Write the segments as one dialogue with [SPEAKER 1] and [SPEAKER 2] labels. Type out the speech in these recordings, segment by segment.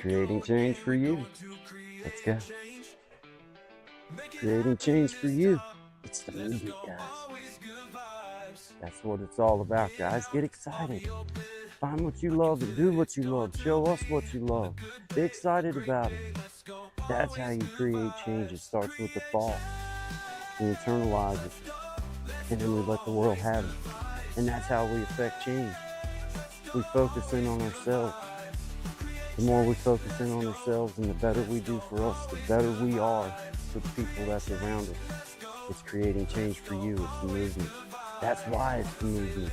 [SPEAKER 1] Creating change for you. Let's go. Creating change for you. It's the movement, guys. That's what it's all about, guys. Get excited. Find what you love and do what you love. Show us what you love. Be excited about it. That's how you create change. It starts with the thought. We internalize it. And then we let the world have it. And that's how we affect change. We focus in on ourselves. The more we focus in on ourselves and the better we do for us, the better we are for the people that's around us. It's creating change for you. It's the movement. That's why it's the movement.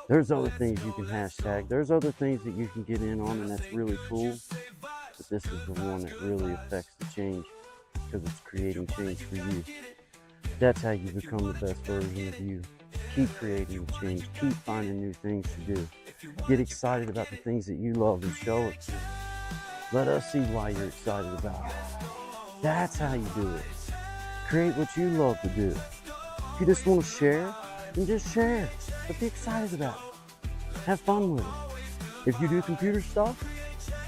[SPEAKER 1] There's other things you can hashtag. There's other things that you can get in on, and that's really cool. But this is the one that really affects the change because it's creating change for you. That's how you become the best version of you. Keep creating change. Keep finding new things to do. Get excited about the things that you love and show it to. Let us see why you're excited about it. That's how you do it. Create what you love to do. If you just want to share, then just share. But be excited about it. Have fun with it. If you do computer stuff,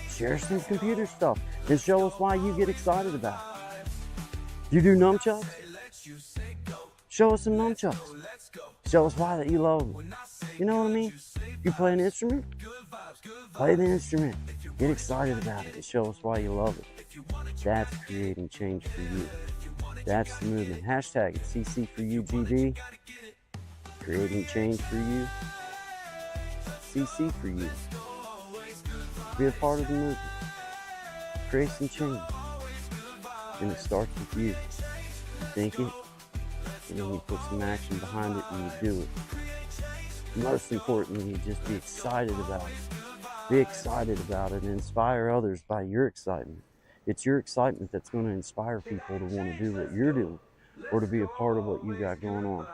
[SPEAKER 1] share some computer stuff and show us why you get excited about it. You do nunchucks? Show us some nunchucks. Show us why that you love them. You know what I mean? You play an instrument? Play the instrument. Get excited about it and show us why you love it. That's creating change for you. That's the movement. Hashtag it CC for you, GB. Creating change for you. CC for you. Be a part of the movement. Create some change. And it starts with you. You think it, and then you put some action behind it and you do it. Most importantly, you just be excited about it. Be excited about it and inspire others by your excitement. It's your excitement that's going to inspire people to want to do what you're doing or to be a part of what you got going on.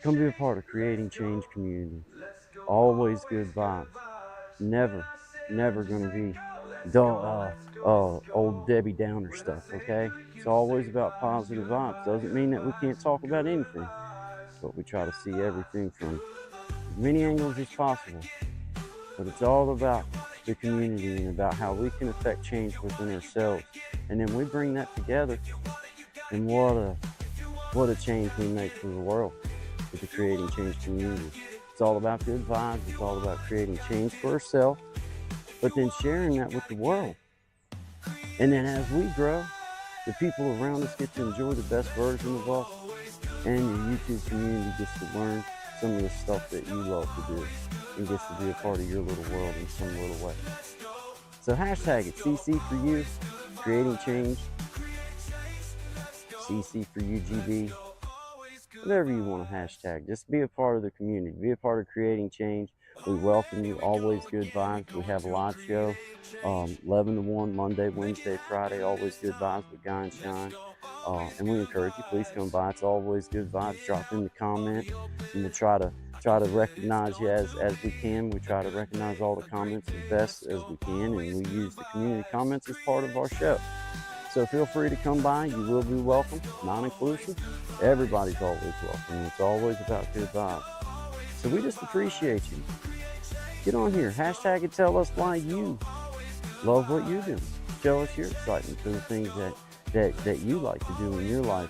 [SPEAKER 1] Come be a part of Creating Change community. Always good vibes. Never going to be old Debbie Downer stuff, okay? It's always about positive vibes. Doesn't mean that we can't talk about anything, but we try to see everything from as many angles as possible. But it's all about the community and about how we can affect change within ourselves. And then we bring that together, and what a change we make for the world with the Creating Change community. It's all about good vibes. It's all about creating change for ourselves, but then sharing that with the world. And then as we grow, the people around us get to enjoy the best version of us, and your YouTube community gets to learn some of the stuff that you love to do and gets to be a part of your little world in some little way. So hashtag it CC for you, Creating Change, CC for you, GB, whatever you want to hashtag. Just be a part of the community. Be a part of Creating Change. We welcome you. Always good vibes. We have a live show, 11 to 1, Monday, Wednesday, Friday. Always good vibes with Guy and Shine. And we encourage you, please come by. It's always good vibes. Drop in the comment, and we'll try to recognize you as we can. We try to recognize all the comments as best as we can, and we use the community comments as part of our show. So feel free to come by. You will be welcome. Non-inclusive. Everybody's always welcome. It's always about good vibes. So we just appreciate you. Get on here. Hashtag it. Tell us why you love what you do. Show us your excitement for the things that you like to do in your life.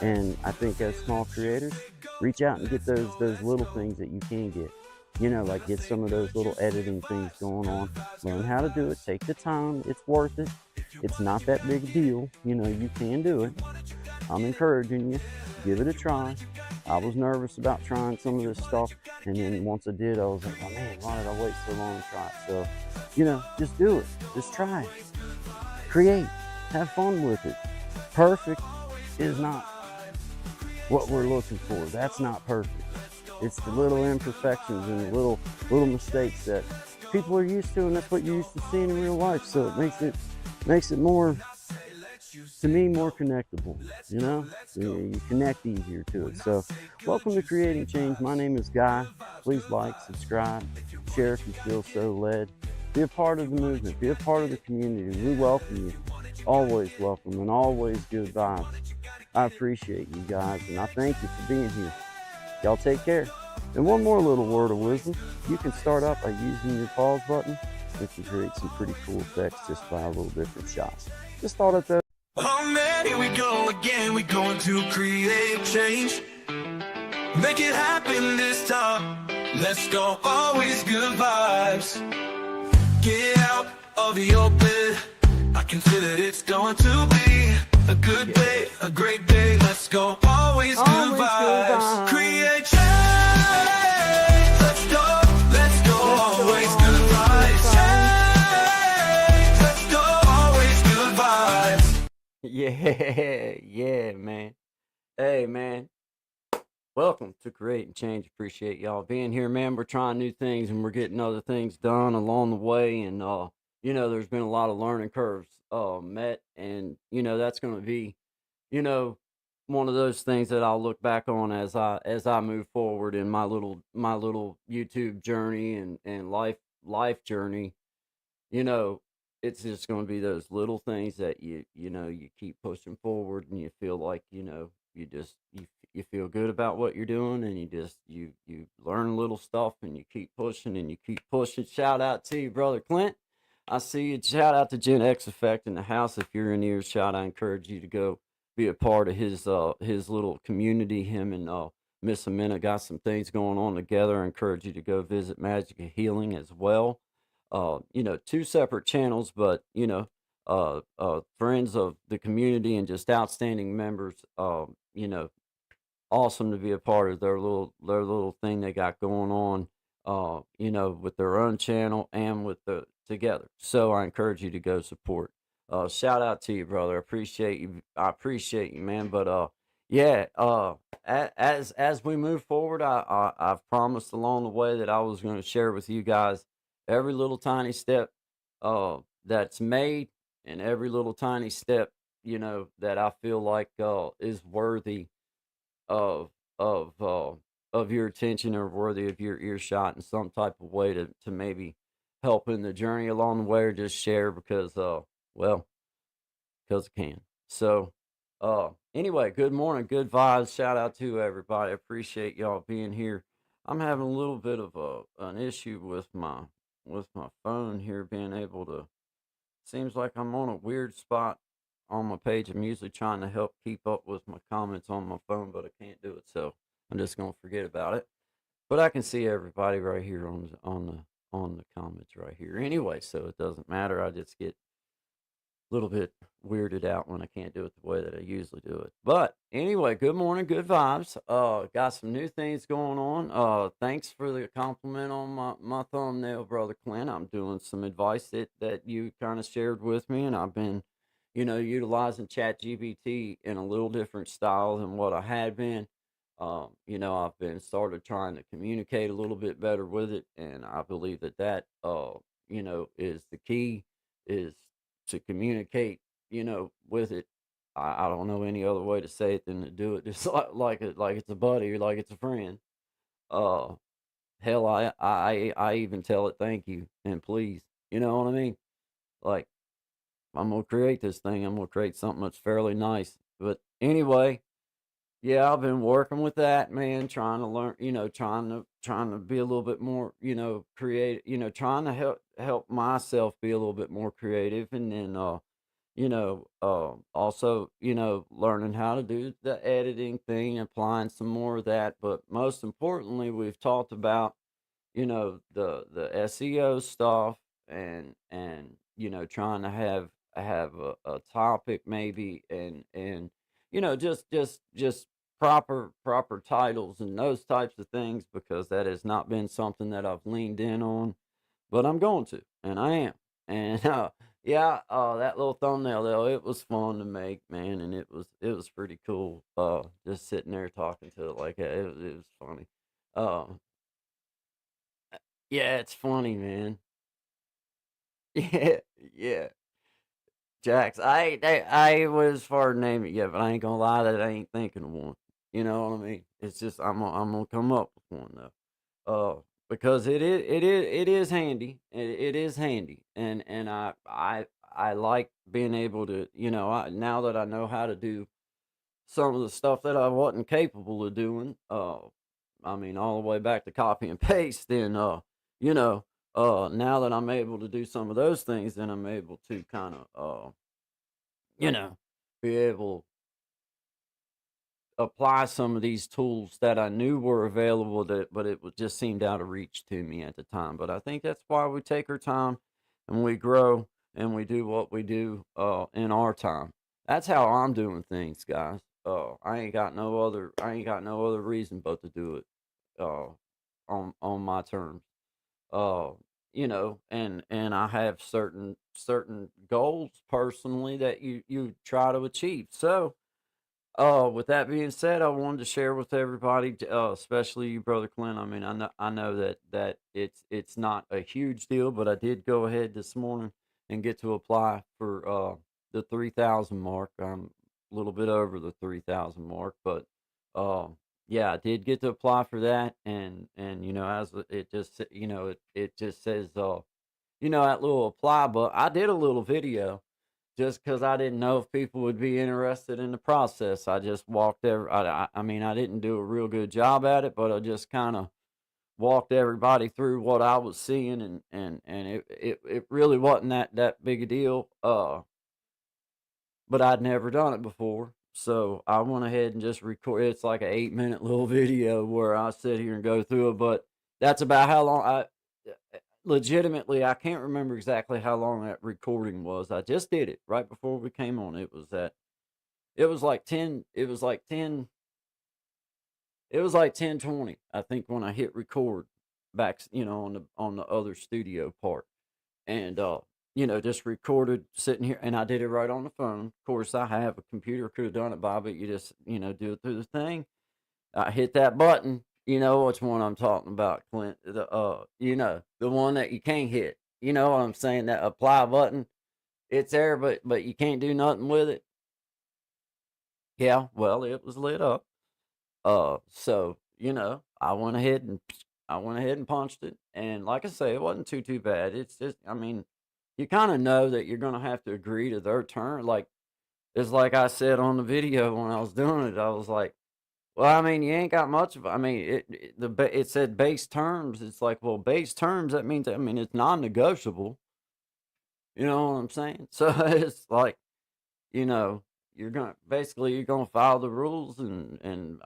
[SPEAKER 1] And I think as small creators, reach out and get those little things that you can get. You know, like get some of those little editing things going on. Learn how to do it. Take the time. It's worth it. It's not that big a deal. You know, you can do it. I'm encouraging you. Give it a try. I was nervous about trying some of this stuff, and then once I did, I was like, oh man, why did I wait so long to try it? So, you know, just do it. Just try it. Create. Have fun with it. Perfect is not what we're looking for. That's not perfect. It's the little imperfections and the little mistakes that people are used to, and that's what you're used to seeing in real life. So it makes it more, to me, more connectable. You know, you connect easier to it. So welcome to Creating Change. My name is Guy. Please like, subscribe, share if you feel so led. Be a part of the movement. Be a part of the community. We welcome you. Always welcome and always good vibes. I appreciate you guys, and I thank you for being here. Y'all take care. And one more little word of wisdom. You can start up by using your pause button we can create some pretty cool effects just by a little different shot. Just thought I'd throw.
[SPEAKER 2] Oh man, here we go again. We're going to create change. Make it happen this time. Let's go, always good vibes. Get out of the open. I can feel that it's going to be a good day, a great day. Let's go, always good vibes. Create change. Let's go, always good vibes. Change. Let's go, always good vibes.
[SPEAKER 1] Yeah, man. Hey, man. Welcome to Create and Change. Appreciate y'all being here, man. We're trying new things and we're getting other things done along the way. And, there's been a lot of learning curves met. And, that's going to be, one of those things that I'll look back on as I move forward in my little YouTube journey and life journey. you know, it's just going to be those little things that you keep pushing forward and you feel like, you feel good about what you're doing and you learn little stuff and you keep pushing and you keep pushing. Shout out to you, brother Clint. I see you. Shout out to Gen X Effect in the house. If you're in earshot, I encourage you to go be a part of his little community. Him and Miss Amina got some things going on together. I encourage you to go visit Magic of Healing as well. Two separate channels, but friends of the community and just outstanding members. Awesome to be a part of their little thing they got going on, with their own channel and with the together. So I encourage you to go support. Shout out to you, brother. I appreciate you, man. But yeah. As we move forward, I've promised along the way that I was going to share with you guys every little tiny step that's made and every little tiny step that I feel like is worthy of of uh of your attention or worthy of your earshot in some type of way to maybe help in the journey along the way or just share because well because I can. So anyway, good morning, good vibes. Shout out to everybody. I appreciate y'all being here. I'm having a little bit of an issue with my phone here being able to. Seems like I'm on a weird spot on my page. I'm usually trying to help keep up with my comments on my phone, but I can't do it, so I'm just gonna forget about it. But I can see everybody right here on the comments right here. Anyway, so it doesn't matter. I just get little bit weirded out when I can't do it the way that I usually do it. But anyway, good morning, good vibes. Got some new things going on. Thanks for the compliment on my thumbnail, brother Clint. I'm doing some advice that you kind of shared with me, and I've been, utilizing Chat GBT in a little different style than what I had been. I've been started trying to communicate a little bit better with it, and I believe that is the key is to communicate, with it. I don't know any other way to say it than to do it just like it's a buddy or like it's a friend. Uh, Hell, I even tell it thank you and please. You know what I mean? Like I'm gonna create this thing. I'm gonna create something that's fairly nice. But anyway, yeah, I've been working with that, man, trying to learn, trying to be a little bit more, creative, trying to help myself be a little bit more creative and then also, learning how to do the editing thing, applying some more of that, but most importantly, we've talked about the SEO stuff and trying to have a topic maybe and just proper titles and those types of things because that has not been something that I've leaned in on, but I'm going to, and I am. And yeah, that little thumbnail though, it was fun to make, man, and it was pretty cool. Just sitting there talking to it like that. It was funny. Uh, yeah, it's funny, man. Yeah, yeah. Jax, I was far to name it yet, but I ain't gonna lie that I ain't thinking of one. You know what I mean? It's just I'm gonna come up with one though. Because it is handy. It is handy, and I like being able to now that I know how to do some of the stuff that I wasn't capable of doing. I mean, all the way back to copy and paste, and you know. now that I'm able to do some of those things, then I'm able to kind of, you know, be able apply some of these tools that I knew were available, but it would just seemed out of reach to me at the time. But I think that's why we take our time and we grow and we do what we do in our time. That's how I'm doing things, guys. I ain't got no other reason but to do it uh on my terms. Uh and I have certain goals personally that you try to achieve. So with that being said, I wanted to share with everybody, especially you, brother Clint. I mean, I know that it's not a huge deal, but I did go ahead this morning and get to apply for the 3,000 mark. I'm a little bit over the 3,000 mark, but uh, yeah, I did get to apply for that, and it just it just says that little apply, but I did a little video just because I didn't know if people would be interested in the process. I just walked I mean, I didn't do a real good job at it, but I just kind of walked everybody through what I was seeing, and it really wasn't that big a deal. But I'd never done it before, so I went ahead and just record. It's like an 8 minute little video where I sit here and go through it, but that's about how long legitimately, I can't remember exactly how long that recording was. I just did it right before we came on. It was like 10, it was like 10:20, I think, when I hit record back, on the other studio part. And just recorded sitting here, and I did it right on the phone. Of course, I have a computer, could have done it by, but you just, do it through the thing. I hit that button. You know which one I'm talking about, Clint. The one that you can't hit. You know what I'm saying? That apply button. It's there, but you can't do nothing with it. Yeah, well, it was lit up. So I went ahead and punched it, and like I say, it wasn't too bad. It's just, I mean, you kind of know that you're gonna have to agree to their turn. Like it's like I said on the video when I was doing it, I was like, well, I mean, you ain't got much of. I mean, it said base terms. It's like, well, base terms. That means, I mean, it's non-negotiable. You know what I'm saying? So it's like, you know, you're gonna follow the rules, and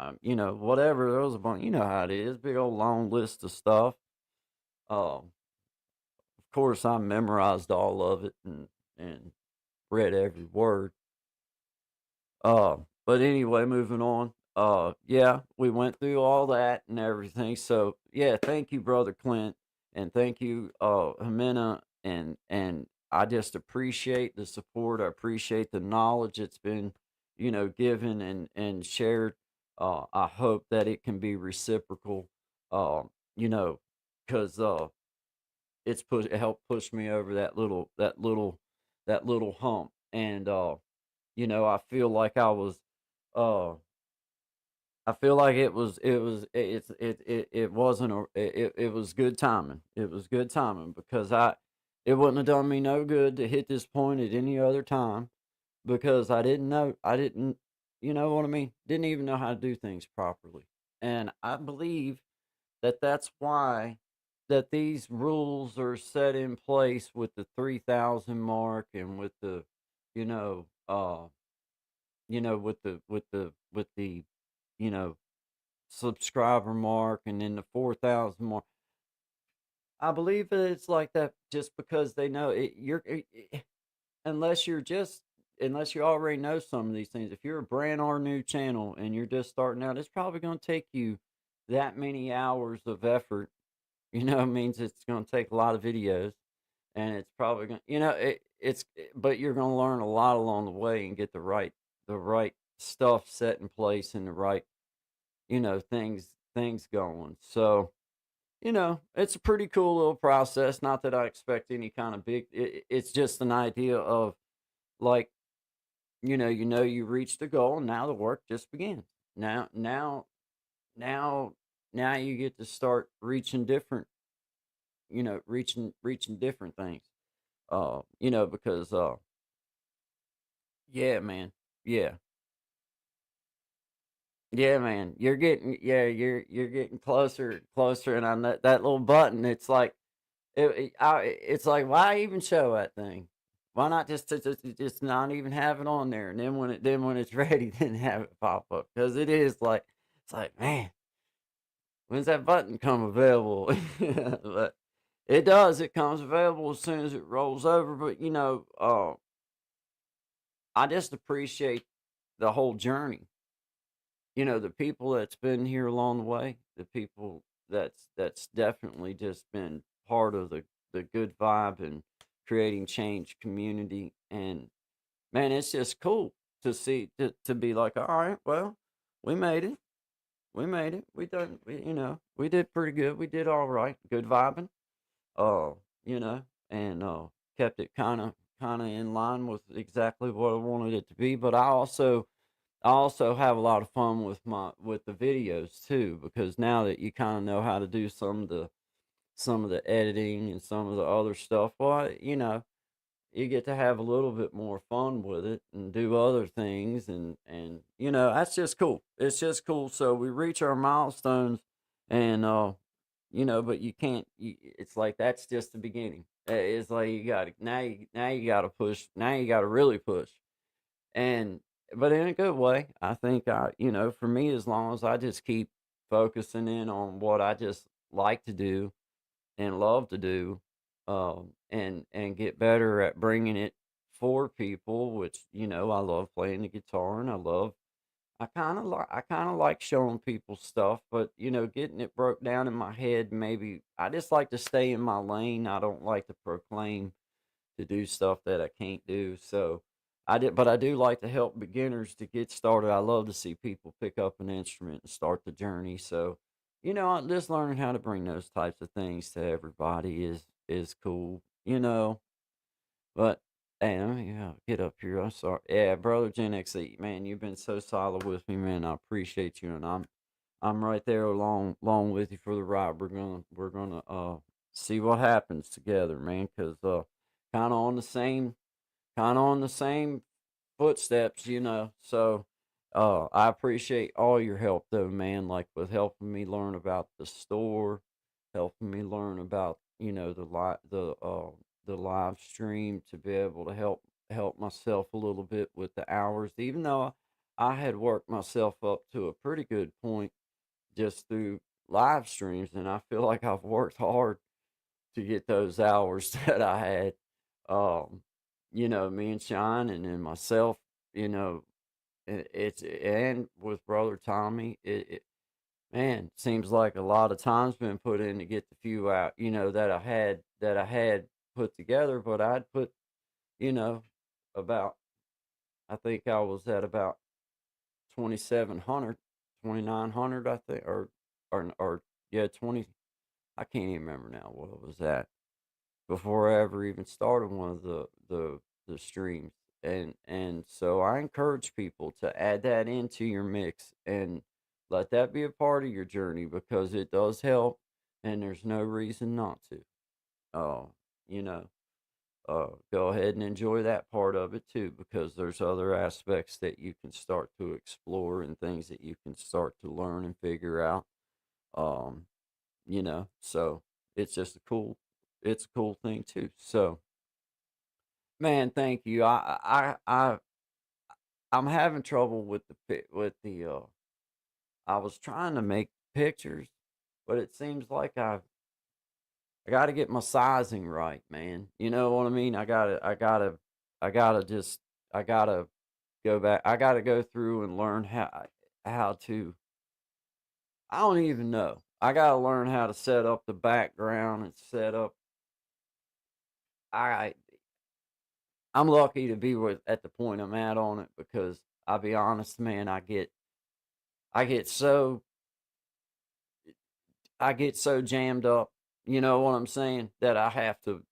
[SPEAKER 1] whatever. There was a bunch. You know how it is. Big old long list of stuff. Of course, I memorized all of it and read every word. But anyway, moving on. Yeah, we went through all that and everything. So yeah, thank you, brother Clint, and thank you, Jimena, and I just appreciate the support. I appreciate the knowledge that's been, given and shared. I hope that it can be reciprocal. You know, because it helped push me over that little hump, and I feel like uh I feel like it wasn't it was good timing. It was good timing because it wouldn't have done me no good to hit this point at any other time because I didn't, you know what I mean? Didn't even know how to do things properly. And I believe that that's why that these rules are set in place with the 3,000 mark and with the, you know, uh, with the you know subscriber mark, and then the 4,000 mark. I believe that it's like that just because they know unless unless you already know some of these things. If you're a brand or new channel and you're just starting out, it's probably going to take you that many hours of effort. It means it's going to take a lot of videos, and it's probably going to, but you're going to learn a lot along the way and get the right stuff set in place and the right, things going. So, it's a pretty cool little process. Not that I expect any kind of big. It's just an idea of like, you reached the goal, and now the work just begins. Now, now you get to start reaching different, reaching different things. Because yeah, man, yeah, yeah, man, you're getting closer, closer, and on that little button, it's like It's like, why even show that thing? Why not just not even have it on there, and then when it's ready, then have it pop up? Because it is like, it's like, man, when's that button come available? But it does. It comes available as soon as it rolls over. But I just appreciate the whole journey. The people that's been here along the way, the people that's definitely just been part of the good vibe and creating change community. And man, it's just cool to see to be like, all right, well, we made it. We made it. We did pretty good. We did all right. Good vibing. Uh, and kept it kind of in line with exactly what I wanted it to be. But I also have a lot of fun with the videos too, because now that you kind of know how to do some of the editing and some of the other stuff, well, you get to have a little bit more fun with it and do other things, and that's just cool. It's just cool. So we reach our milestones, and but you can't. It's like that's just the beginning. It's like you got to now you got to push. Now you got to really push, and but in a good way. I think for me, as long as I just keep focusing in on what I just like to do and love to do, and get better at bringing it for people, which I love playing the guitar, and I kind of like showing people stuff, but getting it broke down in my head. Maybe I just like to stay in my lane. I don't like to proclaim to do stuff that I can't do. So but I do like to help beginners to get started. I love to see people pick up an instrument and start the journey. So, I'm just learning how to bring those types of things to everybody is cool. But hey, let me get up here. I'm sorry. Yeah, brother Gen XE, man, you've been so solid with me, man. I appreciate you, and I'm right there along with you for the ride. We're gonna see what happens together, man, because kind of on the same kind of on the same footsteps, So I appreciate all your help, though, man. Like with helping me learn about the store, helping me learn about the live stream to be able to help myself a little bit with the hours, even though I had worked myself up to a pretty good point just through live streams, and I feel like I've worked hard to get those hours that I had. Um, me and Shine and then myself, you know, it's and with brother Tommy, it man seems like a lot of time's been put in to get the few out, that I had put together, but I'd put, you know, about I think I was at about 2,700, 2,900, I think, or yeah, 20. I can't even remember now what it was at before I ever even started one of the streams. And so I encourage people to add that into your mix and let that be a part of your journey because it does help and there's no reason not to. Uh, you know, go ahead and enjoy that part of it too because there's other aspects that you can start to explore and things that you can start to learn and figure out. Um, so it's just it's a cool thing too. So, man, thank you. I'm having trouble with I was trying to make pictures, but it seems like I got to get my sizing right, man. You know what I mean? I gotta just I gotta go back. I gotta go through and learn how to. I don't even know. I gotta learn how to set up the background and set up. I I'm lucky to be at the point I'm at on it because I'll be honest, man, I get so I get so jammed up, you know what I'm saying, that I have to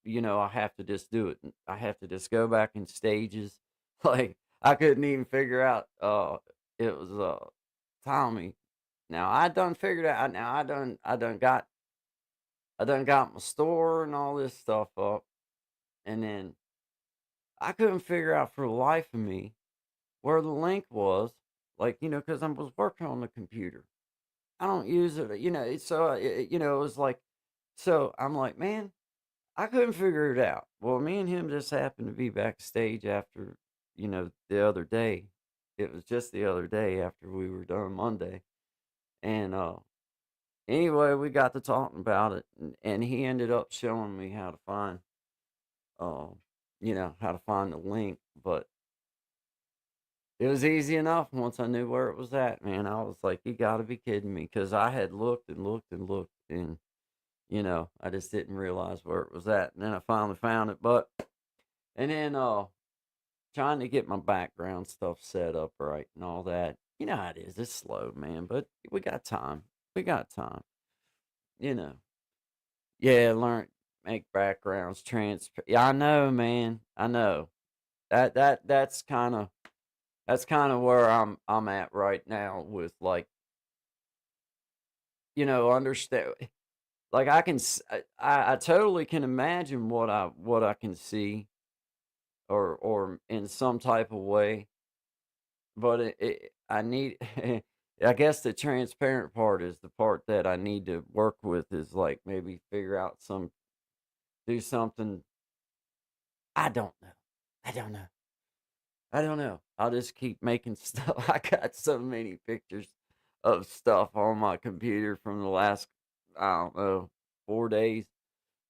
[SPEAKER 1] just do it. I have to just go back in stages. Like I couldn't even figure out it was Tommy. Now I done figured out now I done got my store and all this stuff up and then I couldn't figure out for the life of me where the link was, like, because I was working on the computer. I don't use it, so it was like, so I'm like, man. I couldn't figure it out. Well, me and him just happened to be backstage after, the other day. It was just the other day after we were done Monday. And anyway, we got to talking about it, and he ended up showing me how to find um how to find the link, but it was easy enough once I knew where it was at, man. I was like, you got to be kidding me, cuz I had looked and looked and looked, and I just didn't realize where it was at. And then I finally found it, but and then trying to get my background stuff set up right and all that. You know how it is. It's slow, man, but we got time. We got time. You know. Yeah, learn make backgrounds transparent. Yeah, I know, man. I know. That's kind of where I'm at right now with, like, understand, like, I totally can imagine what I can see, or in some type of way. But I need I guess the transparent part is the part that I need to work with, is, like, maybe figure out do something. I don't know. I don't know. I don't know. I'll just keep making stuff. I got so many pictures of stuff on my computer from the last, I don't know, 4 days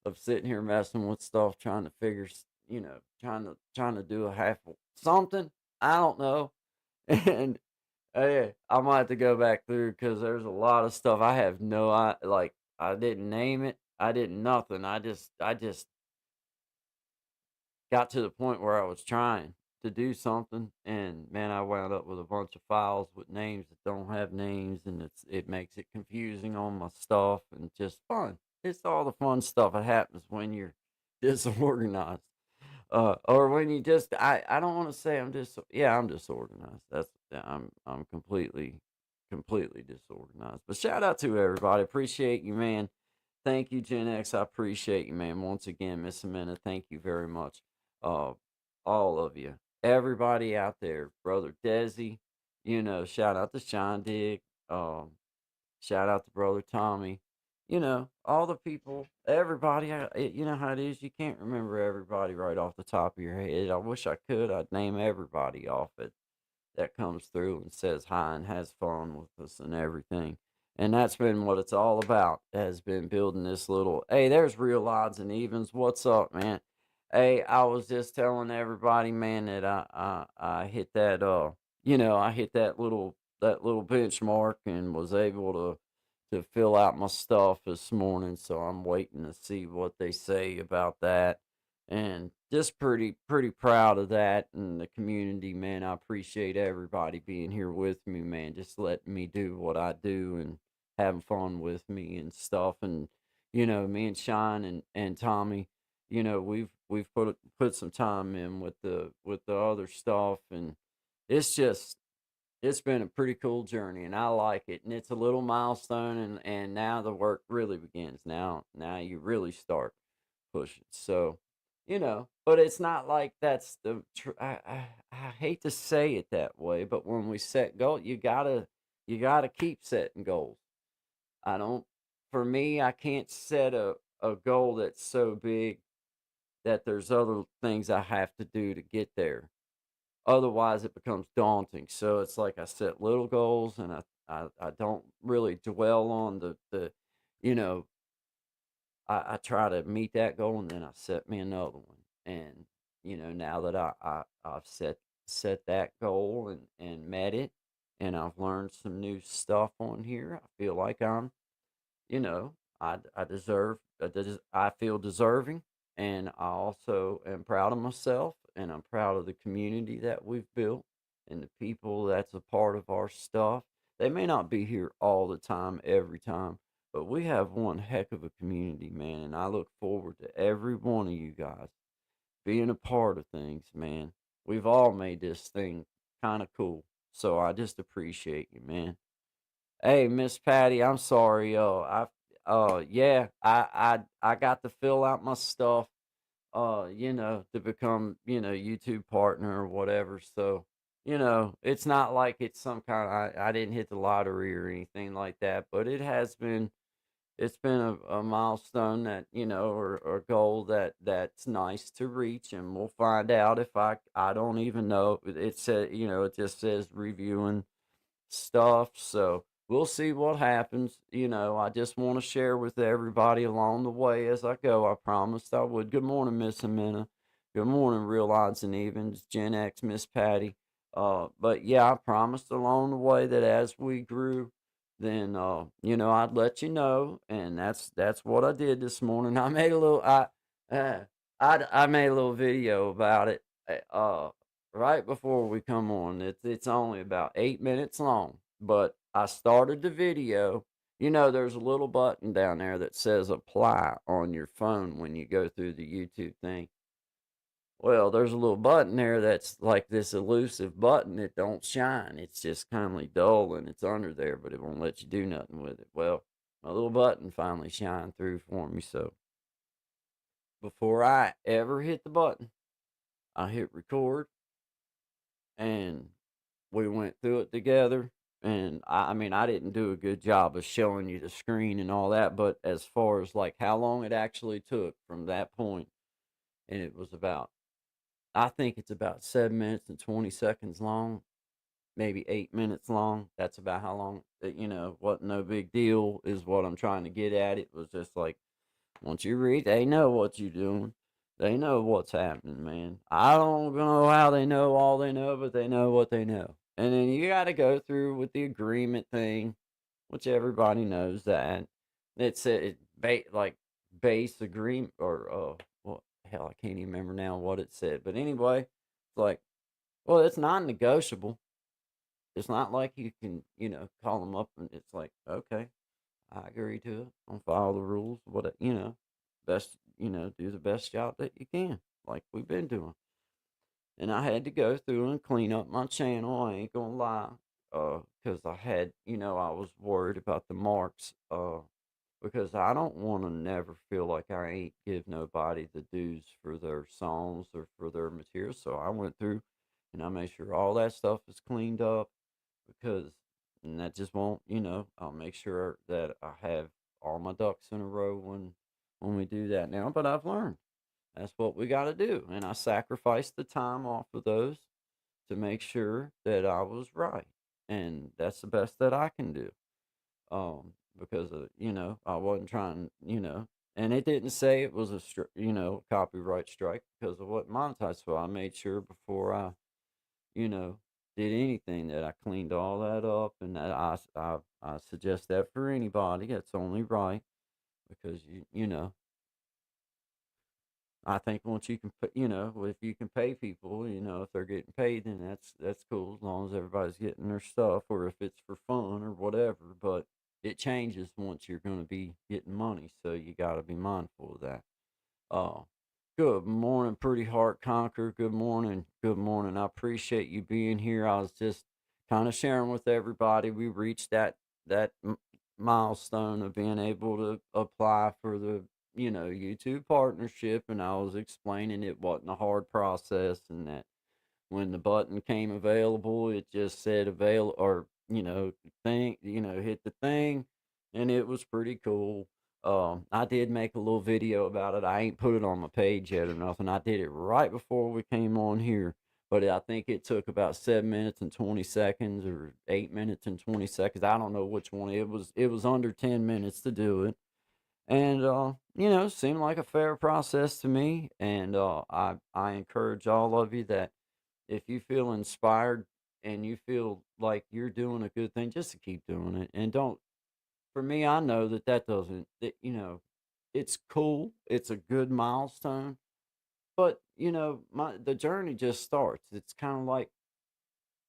[SPEAKER 1] of sitting here messing with stuff, trying to figure, trying to do a half something. I don't know. And I might have to go back through, because there's a lot of stuff I have like, I didn't name it. I didn't nothing. I just got to the point where I was trying to do something, and man, I wound up with a bunch of files with names that don't have names, and it makes it confusing on my stuff, and just fun. It's all the fun stuff that happens when you're disorganized. Or when you just, I don't want to say I'm just, yeah, I'm disorganized. I'm completely disorganized. But shout out to everybody. Appreciate you, man. Thank you, Gen X. I appreciate you, man. Once again, Miss Amanda, thank you very much. Uh, all of you, everybody out there, brother Desi. Shout out to Sean Dig. Um, Shout out to brother Tommy. All the people, everybody. You know how it is. You can't remember everybody right off the top of your head. I wish I could. I'd name everybody off it that comes through and says hi and has fun with us and everything. And that's been what it's all about. Has been building this little. Hey, there's real odds and evens. What's up, man? Hey, I was just telling everybody, man, that I hit that I hit that little benchmark, and was able to fill out my stuff this morning. So I'm waiting to see what they say about that, and just pretty proud of that, and the community, man. I appreciate everybody being here with me, man. Just letting me do what I do, and having fun with me and stuff. And me and Shine and Tommy, we've put some time in with the other stuff, and it's just it's been a pretty cool journey, and I like it. And it's a little milestone, and now the work really begins. Now you really start pushing. So, but it's not like that's I hate to say it that way, but when we set goals, you gotta keep setting goals. I don't For me, I can't set a goal that's so big that there's other things I have to do to get there. Otherwise, it becomes daunting. So it's like I set little goals, and I don't really dwell on you know, I try to meet that goal, and then I set me another one. And now that I've set that goal, and met it, and I've learned some new stuff on here, I feel like you know, I deserve, I feel deserving, and I also am proud of myself, and I'm proud of the community that we've built, and the people that's a part of our stuff. They may not be here all the time, every time, but we have one heck of a community, man, and I look forward to every one of you guys being a part of things, man. We've all made this thing kind of cool, so I just appreciate you, man. Hey, Miss Patty, I'm sorry. Yeah, I got to fill out my stuff, to become, YouTube partner or whatever. So, it's not like it's some kind of, I didn't hit the lottery or anything like that, but it has been it's been a milestone that, or goal that's nice to reach, and we'll find out. If I don't even know, it said, it just says reviewing stuff. So we'll see what happens. I just want to share with everybody along the way as I go. I promised I would. Good morning, Miss Amina. Good morning, Real Odds and Evens, Gen X, Miss Patty. But yeah, I promised along the way that as we grew, then I'd let you know, and that's what I did this morning. I made a little uh, I made a little video about it. Right before we come on. It's only about 8 minutes long, but I started the video. There's a little button down there that says apply on your phone when you go through the YouTube thing. Well, there's a little button there that's like this elusive button that don't shine. It's just kind of dull and it's under there, but it won't let you do nothing with it. Well, my little button finally shined through for me. So before I ever hit the button, I hit record, and we went through it together. And I mean, I didn't do a good job of showing you the screen and all that, but as far as like how long it actually took from that point, and it was about, I think it's about 7 minutes and 20 seconds long, maybe 8 minutes long. That's about how long, wasn't no big deal, is what I'm trying to get at. It was just like, once you read, they know what you're doing. They know what's happening, man. I don't know how they know all they know, but they know what they know. And then you got to go through with the agreement thing, which everybody knows that. It's like base agreement, or what hell, I can't even remember now what it said. But anyway, it's like, well, it's non-negotiable. It's not like you can, call them up and it's like, okay, I agree to it. I'll follow the rules. What, best, do the best job that you can, like we've been doing. And I had to go through and clean up my channel. I ain't gonna lie, because I had, I was worried about the marks, because I don't want to never feel like I ain't give nobody the dues for their songs or for their material. So I went through and I made sure all that stuff is cleaned up, because, and that just won't, I'll make sure that I have all my ducks in a row when we do that now. But I've learned that's what we got to do, and I sacrificed the time off of those to make sure that I was right, and that's the best that I can do. Because I wasn't trying, and it didn't say it was a copyright strike, because of what monetized. So I made sure before I, you know, did anything, that I cleaned all that up, and that I suggest that for anybody. That's only right, because I think once you can, if you can pay people, if they're getting paid, then that's cool, as long as everybody's getting their stuff, or if it's for fun or whatever. But it changes once you're going to be getting money, so you got to be mindful of that. Oh, good morning, Pretty Heart Conquer. Good morning. Good morning. I appreciate you being here. I was just kind of sharing with everybody. We reached that milestone of being able to apply for the, YouTube partnership, and I was explaining it wasn't a hard process, and that when the button came available, it just said avail, or thing, hit the thing, and it was pretty cool. I did make a little video about it. I ain't put it on my page yet or nothing. I did it right before we came on here, but I think it took about 7 minutes and 20 seconds, or 8 minutes and 20 seconds. I don't know which one. It was under 10 minutes to do it, and seemed like a fair process to me. And I encourage all of you that if you feel inspired and you feel like you're doing a good thing, just to keep doing it. And don't, for me, I know that doesn't, that, it's cool. It's a good milestone, but the journey just starts. It's kind of like,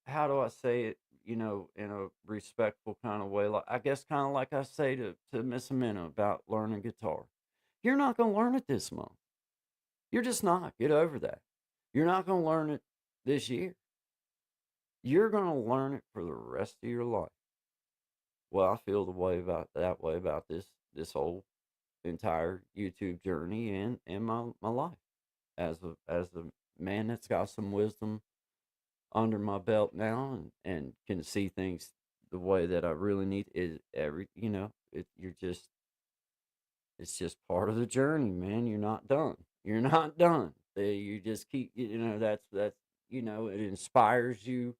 [SPEAKER 1] how do I say it, in a respectful kind of way? Like, I guess kind of like I say to Miss Amina about learning guitar. You're not going to learn it this month. You're just not. Get over that. You're not going to learn it this year. You're going to learn it for the rest of your life. Well, I feel the way about that way about this whole entire YouTube journey, and my life as a man that's got some wisdom under my belt now, and can see things the way that I really need. Is every, you're just It's just part of the journey, man. You're not done. You're not done. You just keep, that's, it inspires you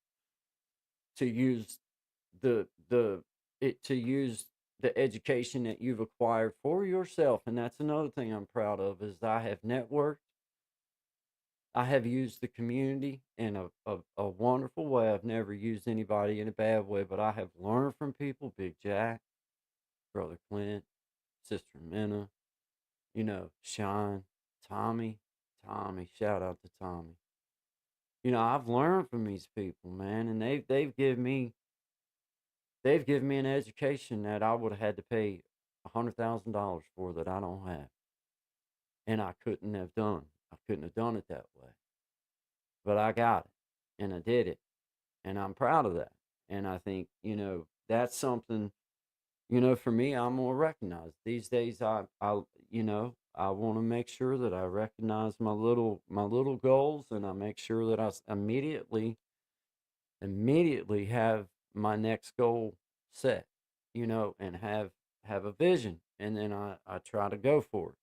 [SPEAKER 1] to use the it to use the education that you've acquired for yourself. And that's another thing I'm proud of is I have networked. I have used the community in a wonderful way. I've never used anybody in a bad way, but I have learned from people, Big Jack, Brother Clint, Sister Minna, Sean, Tommy, Tommy, shout out to Tommy. I've learned from these people, man, and they've given me an education that I would have had to pay $100,000 for that I don't have, and I couldn't have done. I couldn't have done it that way, but I got it, and I did it, and I'm proud of that. And I think that's something. For me, I'm more recognized these days. I want to make sure that I recognize my little goals, and I make sure that immediately have my next goal set, and have a vision, and then I try to go for it.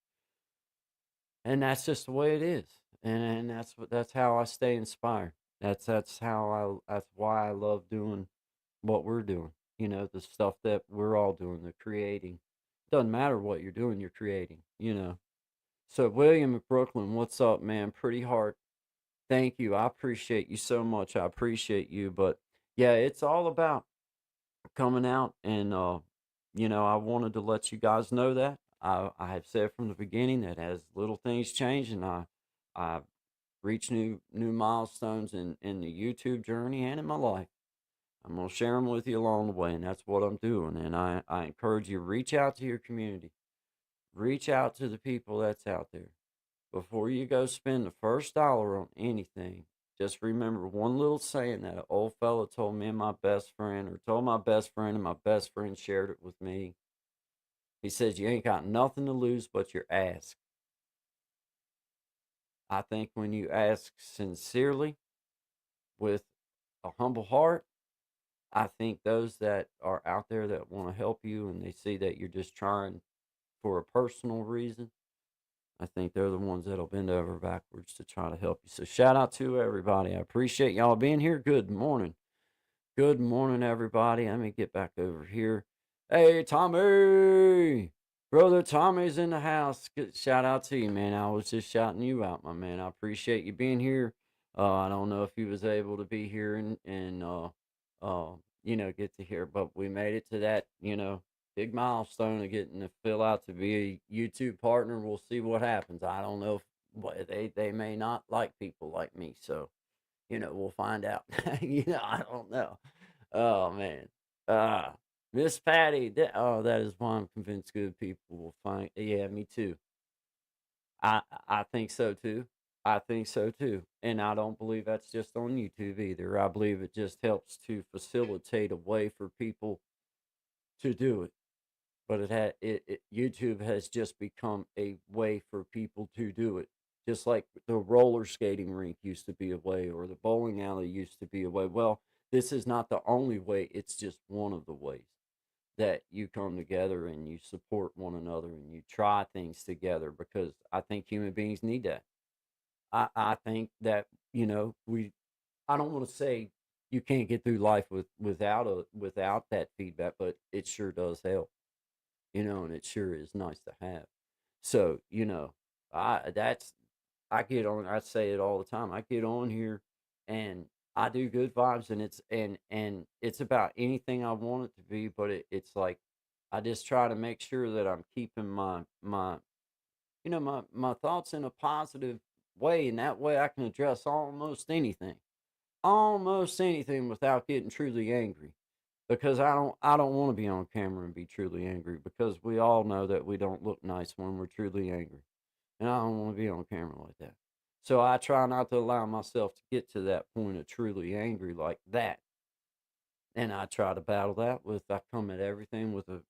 [SPEAKER 1] And that's just the way it is. And that's how I stay inspired. That's why I love doing what we're doing. The stuff that we're all doing, the creating. Doesn't matter what you're doing, you're creating. So William in Brooklyn, what's up, man? Pretty hard. Thank you. I appreciate you so much. I appreciate you. But yeah, it's all about coming out, and I wanted to let you guys know that. I have said from the beginning that as little things change, and I reach new milestones in the YouTube journey and in my life, I'm gonna share them with you along the way, and that's what I'm doing. And I encourage you, reach out to your community, reach out to the people that's out there. Before you go spend the first dollar on anything, just remember one little saying that an old fella told me and my best friend, or told my best friend, and my best friend shared it with me. He says, "You ain't got nothing to lose but your ask." I think when you ask sincerely with a humble heart, I think those that are out there that want to help you and they see that you're just trying for a personal reason, I think they're the ones that'll bend over backwards to try to help you. So shout out to everybody. I appreciate y'all being here. Good morning. Good morning, everybody. Let me get back over here. Hey, Tommy. Brother Tommy's in the house. Shout out to you, man. I was just shouting you out, my man. I appreciate you being here. I don't know if you was able to be here and get to hear, but we made it to that, big milestone of getting to fill out to be a YouTube partner. We'll see what happens. I don't know if they may not like people like me, so we'll find out. I don't know. Oh man. Uh Miss Patty, that is why I'm convinced good people will find. Yeah, me too. I think so too. I think so too. And I don't believe that's just on YouTube either. I believe it just helps to facilitate a way for people to do it. But YouTube has just become a way for people to do it. Just like the roller skating rink used to be a way, or the bowling alley used to be a way. Well, this is not the only way, it's just one of the ways that you come together and you support one another and you try things together, because I think human beings need that. I think that, we I don't want to say you can't get through life without that feedback, but it sure does help, and it sure is nice to have. So, that's I get on. I say it all the time. I get on here and I do good vibes, and it's about anything I want it to be, but it's like I just try to make sure that I'm keeping my thoughts in a positive way, and that way I can address almost anything without getting truly angry, because I don't want to be on camera and be truly angry, because we all know that we don't look nice when we're truly angry, and I don't want to be on camera like that. So I try not to allow myself to get to that point of truly angry like that, and I try to battle that with I come at everything with a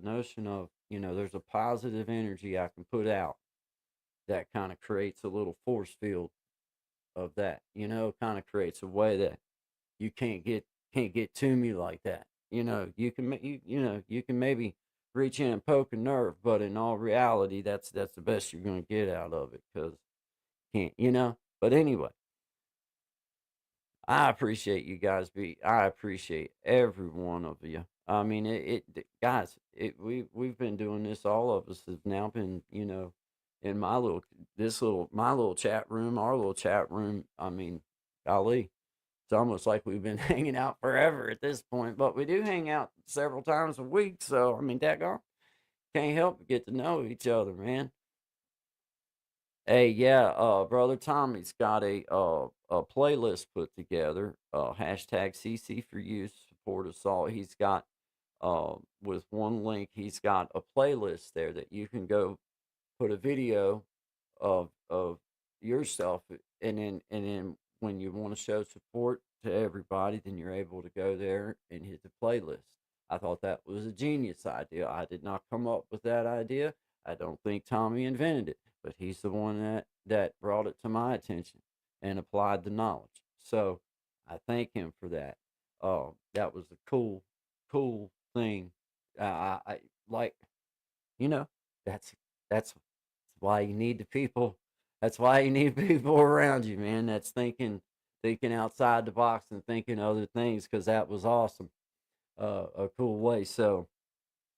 [SPEAKER 1] notion of, there's a positive energy I can put out that kind of creates a little force field of that, kind of creates a way that you can't get to me like that. You can maybe reach in and poke a nerve, but in all reality, that's the best you're gonna get out of it, because can't, you know. But anyway, I appreciate you guys. I appreciate every one of you. I mean, guys. We've been doing this. All of us have now been, in my little chat room, our little chat room. I mean, golly, it's almost like we've been hanging out forever at this point. But we do hang out several times a week. So I mean, daggone, can't help but get to know each other, man. Hey, yeah, brother Tommy's got a playlist put together. Hashtag CC for Youth, support us all. He's got with one link, he's got a playlist there that you can go put a video of yourself, and then when you want to show support to everybody, then you're able to go there and hit the playlist. I thought that was a genius idea. I did not come up with that idea. I don't think Tommy invented it, but he's the one that brought it to my attention and applied the knowledge. So I thank him for that. That was a cool thing. I like, you know, that's that's why you need the people. That's why you need people around you, man. That's thinking outside the box and thinking other things, because that was awesome. A cool way. So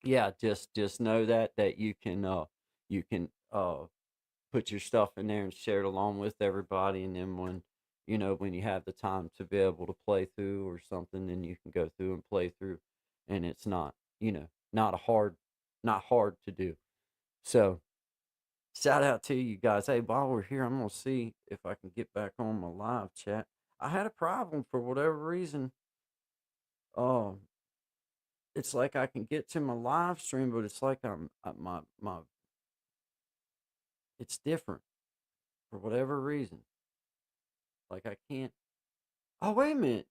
[SPEAKER 1] yeah, just know that you can put your stuff in there and share it along with everybody, and then when you have the time to be able to play through or something, then you can go through and play through, and it's not hard to do. So shout out to you guys. Hey, while we're here, I'm gonna see if I can get back on my live chat. I had a problem for whatever reason. Um, it's like I can get to my live stream, but it's like my it's different for whatever reason. Like I can't. Oh, wait a minute.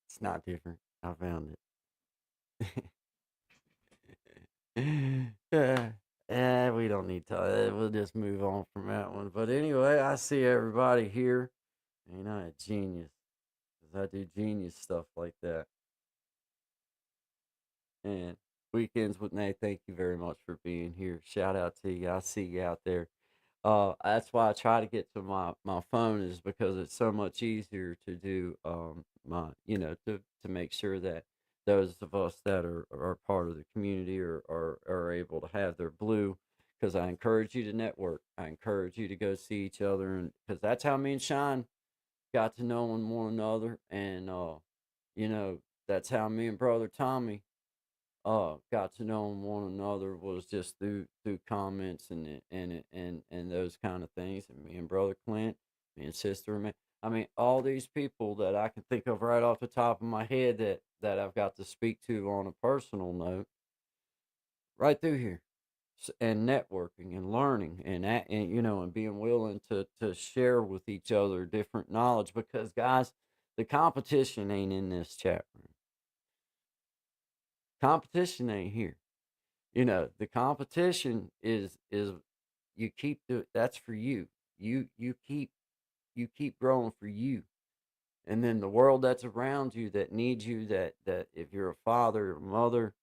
[SPEAKER 1] It's not different. I found it. We don't need to. We'll just move on from that one. But anyway, I see everybody here. Ain't I a genius? 'Cause I do genius stuff like that. And Weekends with Nate, thank you very much for being here. Shout out to you. I see you out there. That's why I try to get to my phone, is because it's so much easier to do my to make sure that those of us that are part of the community are able to have their blue, because I encourage you to network. I encourage you to go see each other, and because that's how me and Shine got to knowing one another, and that's how me and brother Tommy got to know one another, was just through comments and those kind of things. And me and brother Clint, me and sister, man. I mean, all these people that I can think of right off the top of my head that I've got to speak to on a personal note, right through here, and networking and learning and being willing to share with each other different knowledge, because guys, the competition ain't in this chat room. Competition ain't here. The competition is you keep that's for you. You keep growing for you. And then the world that's around you that needs you, that if you're a father, a mother,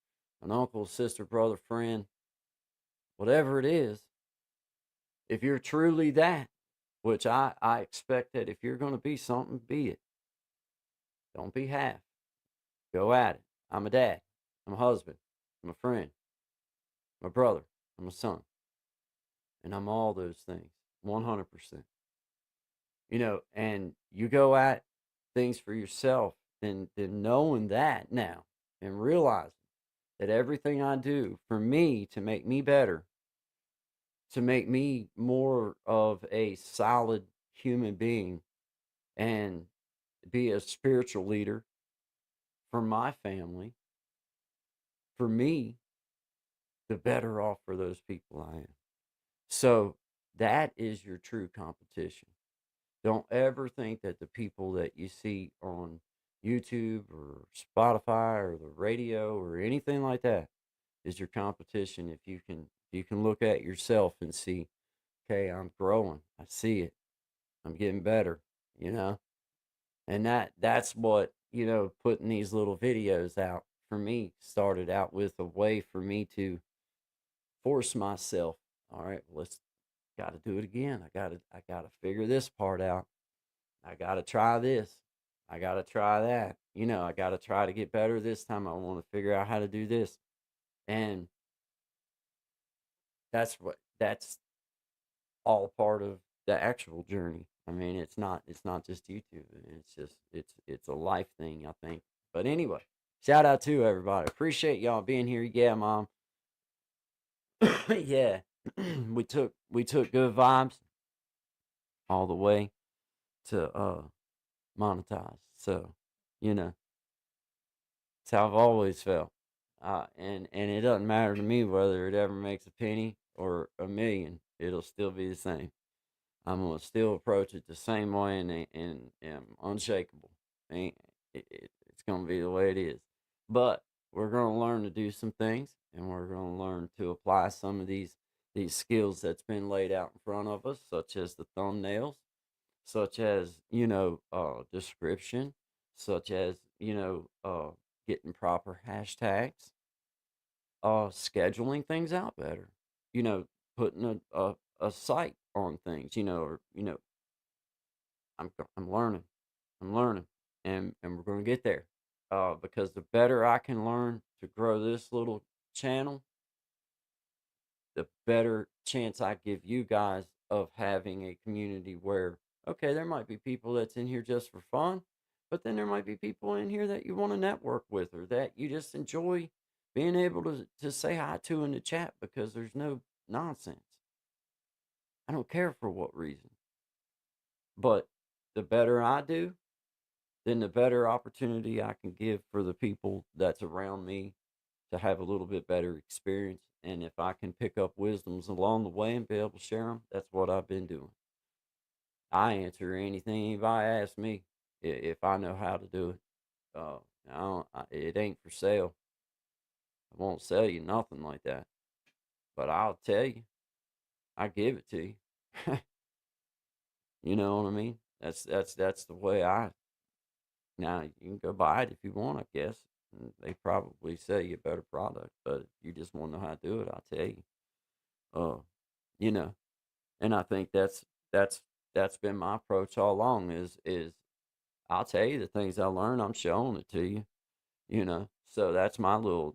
[SPEAKER 1] an uncle, sister, brother, friend, whatever it is, if you're truly that, which I expect, that if you're going to be something, be it. Don't be half. Go at it. I'm a dad. I'm a husband. I'm a friend. I'm a brother. I'm a son. And I'm all those things, 100%. And you go at things for yourself, then knowing that now, and realizing that everything I do for me, to make me better, to make me more of a solid human being, and be a spiritual leader for my family, for me, the better off for those people I am. So that is your true competition. Don't ever think that the people that you see on YouTube or Spotify or the radio or anything like that is your competition. If you can look at yourself and see, okay, I'm growing. I see it. I'm getting better, you know? And that's what putting these little videos out for me started out with a way for me to force myself. All right, let's got to do it again. I gotta figure this part out. I gotta try this. I gotta try that. I gotta try to get better this time. I want to figure out how to do this. And that's all part of the actual journey. I mean, it's not just YouTube. It's a life thing, I think. But anyway, shout out to everybody. Appreciate y'all being here. Yeah, mom. Yeah. we took good vibes all the way to monetize. So, you know, it's how I've always felt. And it doesn't matter to me whether it ever makes a penny or a million. It'll still be the same. I'm gonna still approach it the same way, and am unshakable. It's gonna be the way it is. But we're gonna learn to do some things, and we're gonna learn to apply some of these skills that's been laid out in front of us, such as the thumbnails, such as description, such as getting proper hashtags, scheduling things out better, putting a site on things, or I'm learning. I'm learning. And we're gonna get there. Because the better I can learn to grow this little channel, the better chance I give you guys of having a community where, okay, there might be people that's in here just for fun, but then there might be people in here that you want to network with, or that you just enjoy being able to say hi to in the chat because there's no nonsense. I don't care for what reason. But the better I do, then the better opportunity I can give for the people that's around me to have a little bit better experience. And if I can pick up wisdoms along the way and be able to share them, that's what I've been doing. I answer anything anybody asks me if I know how to do it. It ain't for sale. I won't sell you nothing like that. But I'll tell you, I give it to you. You know what I mean? That's the way I. Now you can go buy it if you want, I guess. And they probably sell you a better product, but if you just want to know how to do it, I'll tell you. Uh, you know, and I think that's that's been my approach all along. Is I'll tell you the things I learned. I'm showing it to you. So that's my little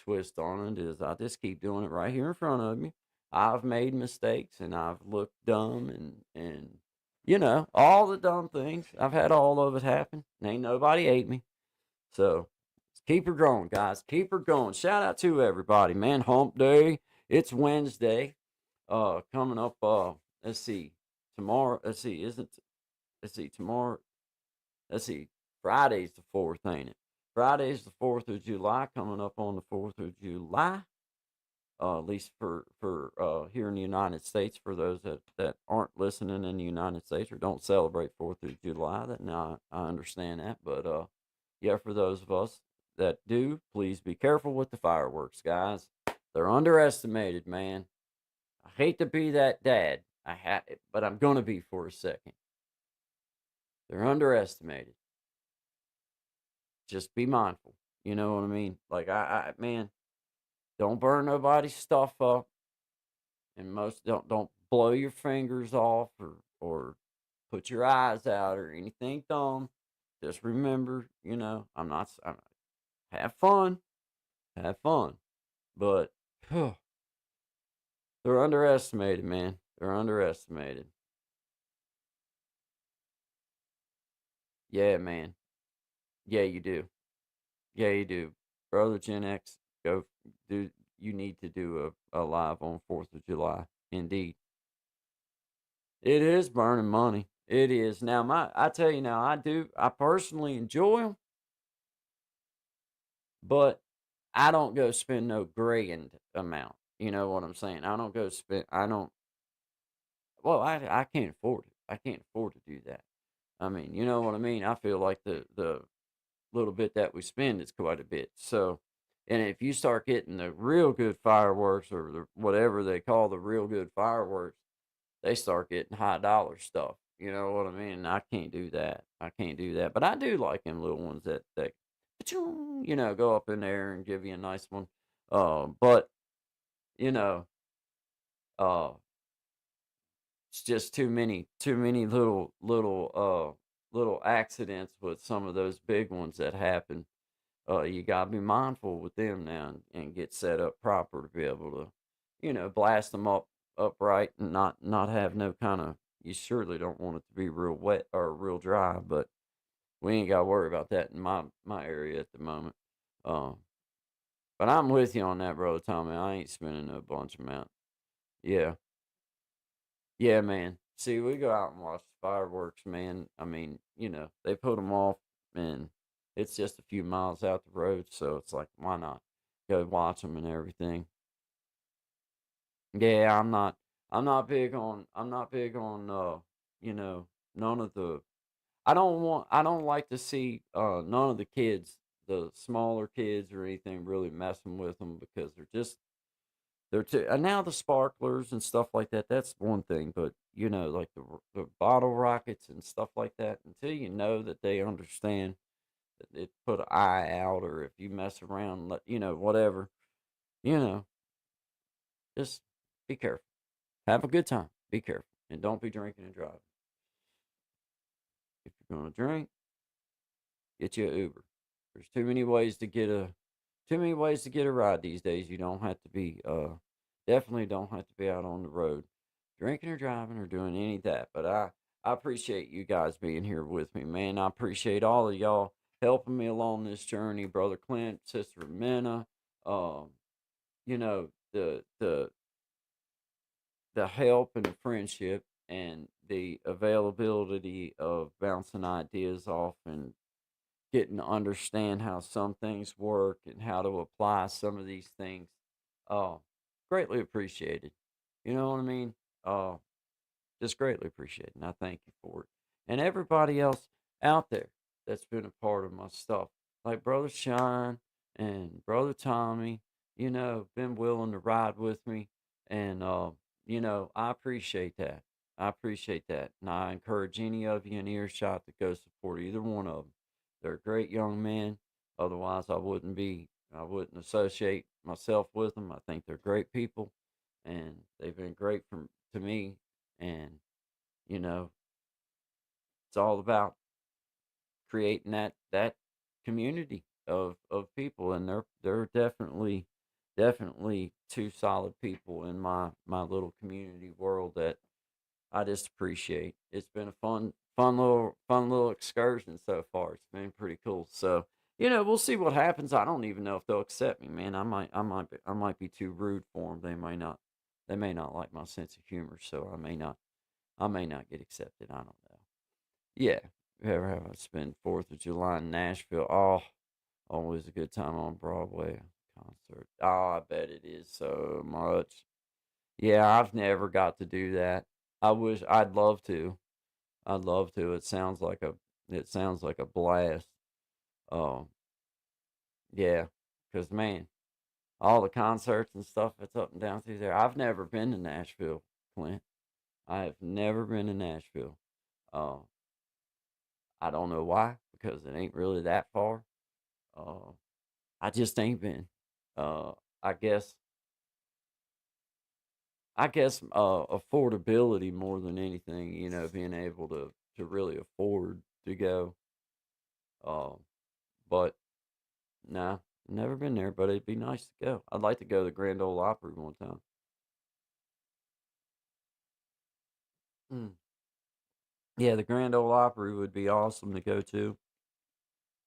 [SPEAKER 1] twist on it. Is I just keep doing it right here in front of me. I've made mistakes and I've looked dumb and all the dumb things. I've had all of it happen. Ain't nobody ate me. So keep her going, guys. Keep her going. Shout out to everybody, man. Hump day. It's Wednesday. Coming up. Let's see. Tomorrow. Let's see. Tomorrow. Let's see. Friday's the 4th, ain't it? Friday's the 4th of July. Coming up on the 4th of July. At least for here in the United States, for those that aren't listening in the United States or don't celebrate 4th of July, that now I understand that. But yeah, for those of us that do, please be careful with the fireworks, guys. They're underestimated, man. I hate to be that dad. But I'm gonna be for a second. They're underestimated. Just be mindful. You know what I mean? Like man, don't burn nobody's stuff up. And most don't blow your fingers off or put your eyes out or anything dumb. Just remember, have fun, but they're underestimated, man. They're underestimated. Yeah, man. Yeah, you do. Yeah, you do, brother Gen X. Go do. You need to do a live on 4th of July. Indeed. It is burning money. It is. Now, I tell you now, I personally enjoy them, but I don't go spend no grand amount. You know what I'm saying? I don't go spend, I don't, well, I can't afford it. I can't afford to do that. I mean, you know what I mean? I feel like the little bit that we spend is quite a bit. So, and if you start getting the real good fireworks or whatever they call the real good fireworks, they start getting high dollar stuff. You know what I mean? I can't do that. I can't do that. But I do like them little ones that go up in there and give you a nice one. But you know, uh, it's just too many little accidents with some of those big ones that happen. You gotta be mindful with them now and get set up proper to be able to, blast them upright and not have no kind of. You surely don't want it to be real wet or real dry, but we ain't gotta worry about that in my area at the moment. Um, but I'm with you on that, brother Tommy. I ain't spending no bunch of amount. Yeah, yeah, man. See, we go out and watch fireworks, man. I mean, they put them off, and it's just a few miles out the road, so it's like, why not go watch them and everything? Yeah, I'm not big on, you know, none of the. I don't like to see none of the kids, the smaller kids or anything, really messing with them because they're too, and now the sparklers and stuff like that, that's one thing, but, like the bottle rockets and stuff like that, until you know that they understand that it put an eye out, or if you mess around, whatever, you know, just be careful. Have a good time. Be careful. And don't be drinking and driving. If you're going to drink, get you an Uber. There's too many ways to get a ride these days. You don't have to be definitely don't have to be out on the road drinking or driving or doing any of that. But I appreciate you guys being here with me, man. I appreciate all of y'all helping me along this journey, brother Clint, sister Minna, you know, the help and the friendship and the availability of bouncing ideas off and getting to understand how some things work and how to apply some of these things. Uh, Greatly appreciated. You know what I mean? Uh, just greatly appreciated. And I thank you for it. And everybody else out there that's been a part of my stuff, like Brother Shine and Brother Tommy, been willing to ride with me. And, I appreciate that. I appreciate that. And I encourage any of you in earshot to go support either one of them. They're great young men. Otherwise, I wouldn't associate myself with them. I think they're great people and they've been great to me. And you know it's all about creating that community of people, and they're definitely two solid people in my little community world that I just appreciate. It's been a fun little excursion so far. It's been pretty cool. So we'll see what happens. I don't even know if they'll accept me, man. I might be too rude for them. They may not like my sense of humor, so I may not get accepted. I don't know. Yeah. Ever have I spent 4th of July in Nashville? Oh, always a good time on Broadway concert. Oh, I bet it is so much. Yeah, I've never got to do that. I wish I'd love to. I'd love to. It sounds like a blast. Um, yeah, because man, all the concerts and stuff that's up and down through there. I've never been to Nashville, Clint. I have never been to Nashville. Uh, I don't know why, because it ain't really that far. Uh, I just ain't been. Uh, I guess affordability more than anything. Being able to really afford to go. Uh, but nah, never been there. But it'd be nice to go. I'd like to go to the Grand Ole Opry one time. Mm. Yeah, the Grand Ole Opry would be awesome to go to.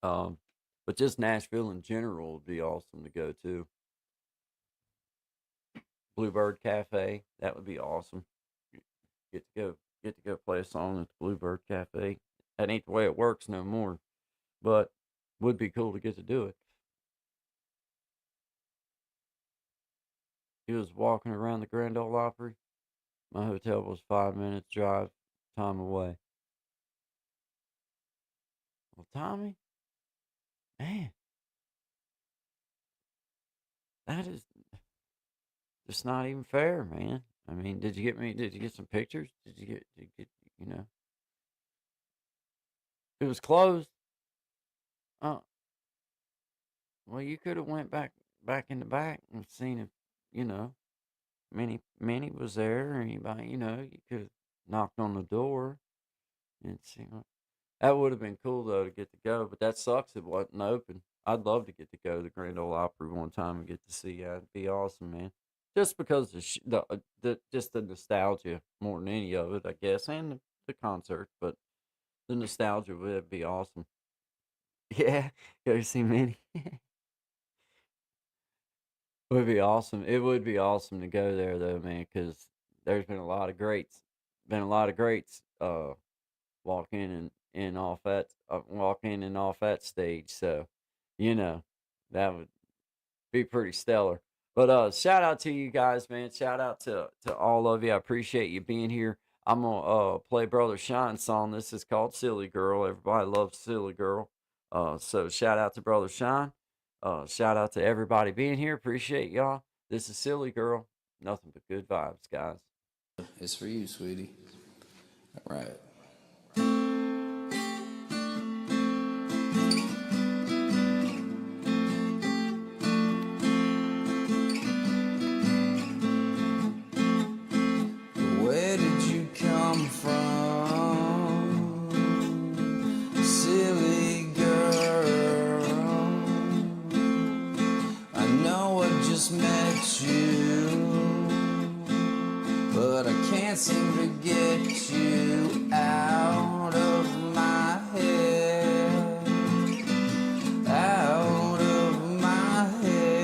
[SPEAKER 1] Um, but just Nashville in general would be awesome to go to. Bluebird Cafe, that would be awesome. Get to go get to go play a song at the Bluebird Cafe. That ain't the way it works no more, but would be cool to get to do it. He was walking around the Grand Ole Opry. My hotel was 5 minutes drive time away. Well, Tommy, man, that is just not even fair, man. I mean, did you get some pictures? Did you get, you know? It was closed. Uh, well, you could have went back in the back and seen if, you know, Minnie was there or anybody, you know, you could have knocked on the door and see. That would have been cool though to get to go, but that sucks it wasn't open. I'd love to get to go to the Grand Ole Opry one time and get to see that. It'd be awesome, man. Just because the just the nostalgia more than any of it, I guess, and the concert, but the nostalgia would be awesome. Yeah, go see Minnie. Would be awesome. It would be awesome to go there though, man, because there's been a lot of greats. Been a lot of greats. Walk in and off that walk in and off that stage. So, you know, that would be pretty stellar. But shout out to you guys, man. Shout out to all of you. I appreciate you being here. I'm gonna play Brother Shine's song. This is called Silly Girl. Everybody loves Silly Girl. So shout out to Brother Shine. Shout out to everybody being here. Appreciate y'all. This is Silly Girl. Nothing but good vibes, guys.
[SPEAKER 3] It's for you, sweetie. All right. Where did you come from, silly girl? I know I just met you, but I can't seem to get you out of my head, out of my head.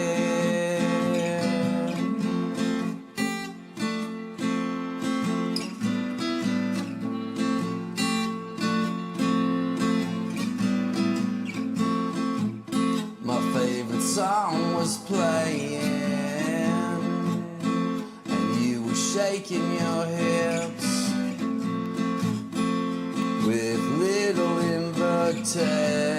[SPEAKER 3] My favorite song was playing, shaking your hips with little invitation.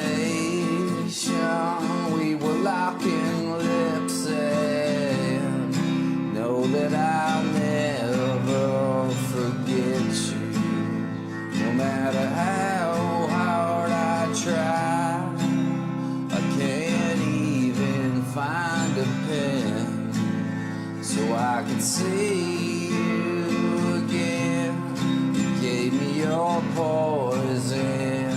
[SPEAKER 3] We were locking lips and know that I'll never forget you. No matter how hard I try, I can't even find a pen so I can see your poison,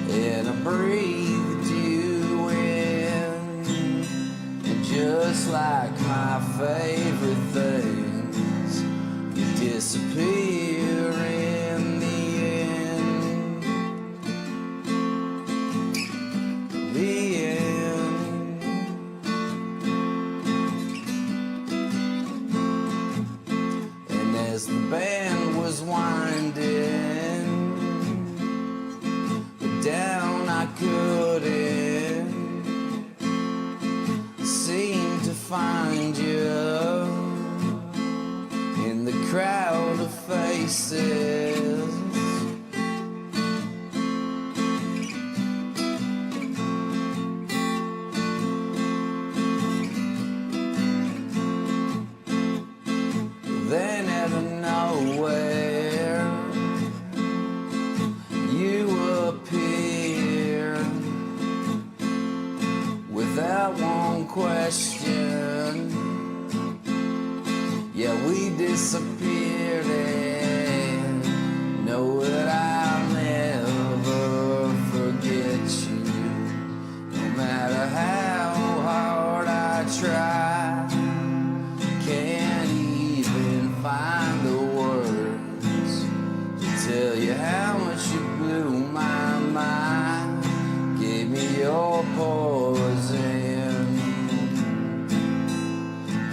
[SPEAKER 3] and I breathed you in, and just like my favorite things, you disappear in the end. The end. And as the band was winding down, I couldn't seem to find you in the crowd of faces. Then out of nowhere, you appear without one question. Yeah, we disappeared, and know that I'll never forget you. No matter how hard I try, can't even find the words to tell you how much you blew my mind. Gave me your poison,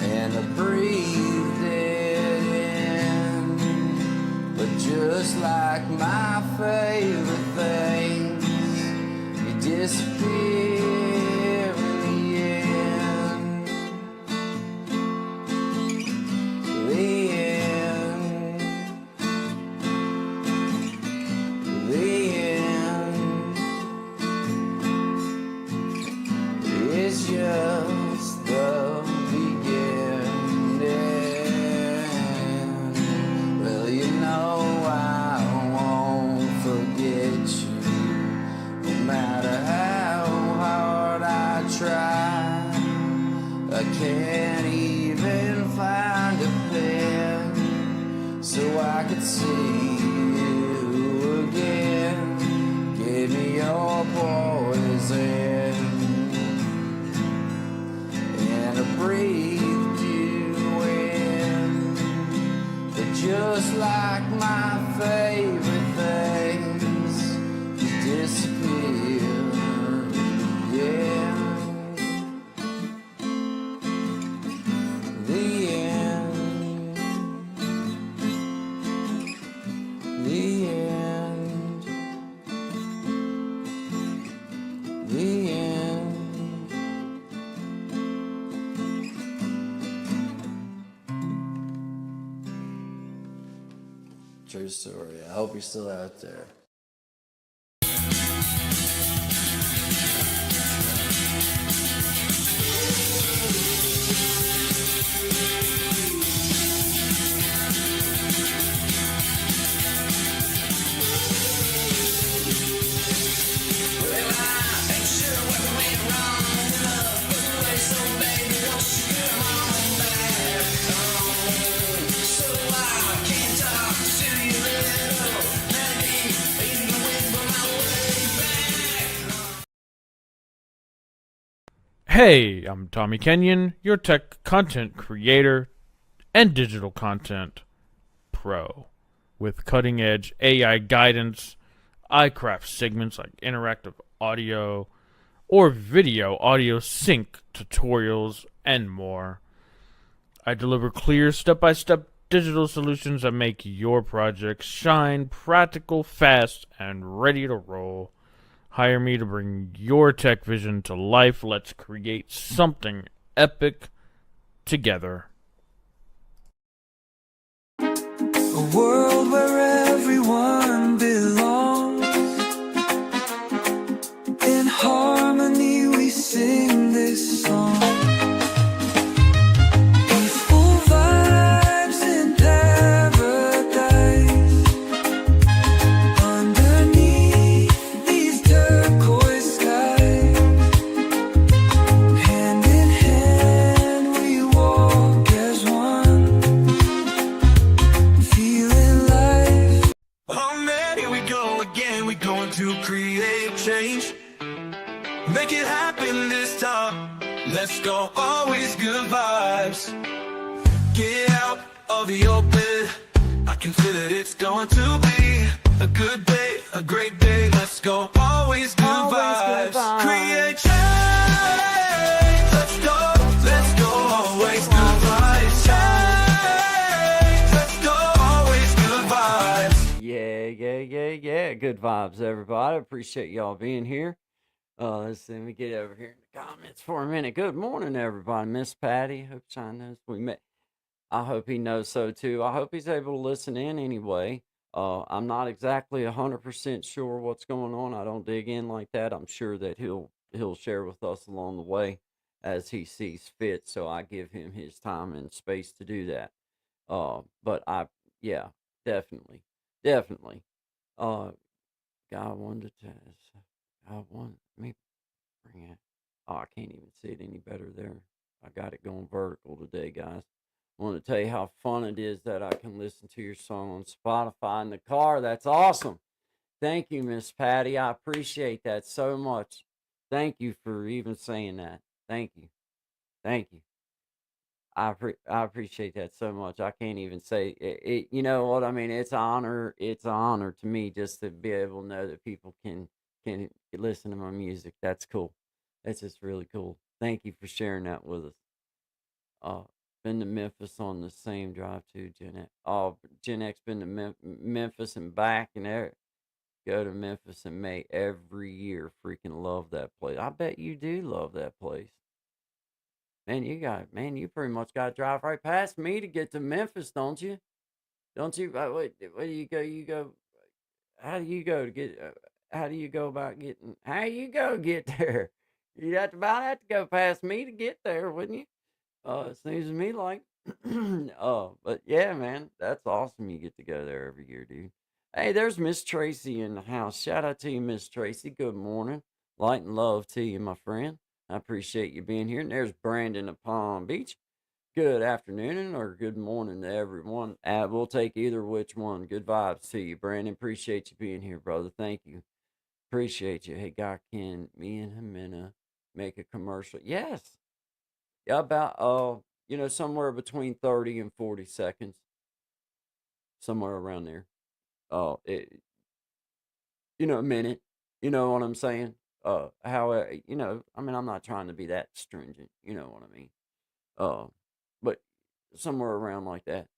[SPEAKER 3] and I breathed it in. But just like my favorite things, you disappear in the end. The end. The end. It's just the beginning. Well, you know I won't see you again. Give me your poison, and I breathed you in. But just like my favorite things, you disappear. Yeah. The end. The end. The end. True story. I hope you're still out there.
[SPEAKER 4] Hey, I'm Tommy Kenyon, your tech content creator and digital content pro. With cutting edge AI guidance, I craft segments like interactive audio or video audio sync tutorials and more. I deliver clear step by step digital solutions that make your projects shine, practical, fast, and ready to roll. Hire me to bring your tech vision to life. Let's create something epic together.
[SPEAKER 2] A world where everyone belongs. In harmony we sing this song. Peaceful vibes in paradise. Underneath these turquoise skies. Hand in hand we walk as one. Feeling life. Oh man, here we go again. We're going to create change. Make it happen this time. Let's go, always good vibes. Get out of the open. I can feel it, it's going to be a good day, a great day. Let's go, always good vibes. Create change. Let's go, always good vibes. Change. Let's go, always good vibes.
[SPEAKER 1] Yeah. Good vibes, everybody. Appreciate y'all being here. Let's see, let me get over here in the comments for a minute. Good morning, everybody. Miss Patty. Hope Sean knows we met. I hope he knows so too. I hope he's able to listen in anyway. I'm not exactly 100% sure what's going on. I don't dig in like that. I'm sure that he'll share with us along the way as he sees fit. So I give him his time and space to do that. But yeah, definitely. God wanted to. God wanted me bring it. Oh, I can't even see it any better there. I got it going vertical today, guys. I want to tell you how fun it is that I can listen to your song on Spotify in the car. That's awesome. Thank you, Miss Patty. I appreciate that so much. Thank you for even saying that. Thank you. I appreciate that so much. I can't even say it. You know what I mean? It's an honor. It's an honor to me just to be able to know that people can listen to my music. That's cool. That's just really cool. Thank you for sharing that with us. Been to Memphis on the same drive too, Gen X. Oh, Gen X been to Memphis and back, and there. Go to Memphis in May every year. Freaking love that place. I bet you do love that place. Man, you pretty much got to drive right past me to get to Memphis, don't you? Don't you? Wait, where do you go? You go. How do you go to get? How do you go about getting? How you go get there? You'd about have to go past me to get there, wouldn't you? It seems to me like. But yeah, man, that's awesome. You get to go there every year, dude. Hey, there's Miss Tracy in the house. Shout out to you, Miss Tracy. Good morning. Light and love to you, my friend. I appreciate you being here. And there's Brandon of Palm Beach. good afternoon or good morning to everyone. We'll take either which one. Good vibes to you, Brandon. Appreciate you being here, brother. Thank you. Appreciate you. Hey, God, can me and Jimena make a commercial? Yes. Yeah, about somewhere between 30 and 40 seconds, somewhere around there. It, a minute. You know what I'm saying? I mean, I'm not trying to be that stringent. You know what I mean? Uh, but somewhere around like that,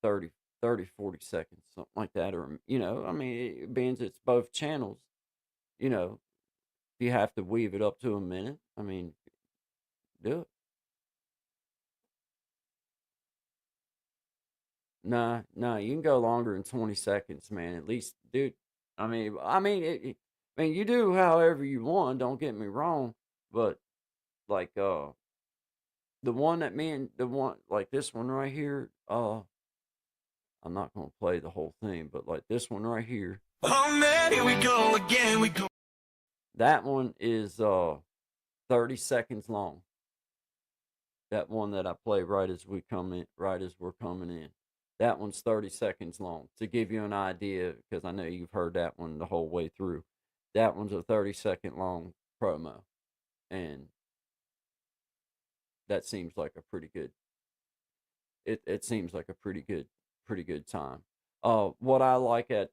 [SPEAKER 1] 30, 30, 40 seconds, something like that. Or, I mean, it means it's both channels, you know, if you have to weave it up to a minute, I mean, do it. Nah, nah, you can go longer than 20 seconds, man. At least, dude. I mean, you do however you want. Don't get me wrong, but like, the one that me and the one like this one right here, I'm not gonna play the whole thing, but like this one right here,
[SPEAKER 2] Oh man, here we go again. We go.
[SPEAKER 1] that one is 30 seconds long. That one that I play right as we come in, right as we're coming in. That one's 30 seconds long. To give you an idea, because I know you've heard that one the whole way through. That one's a 30-second long promo. And that seems like a pretty good it seems like a pretty good time. What I like at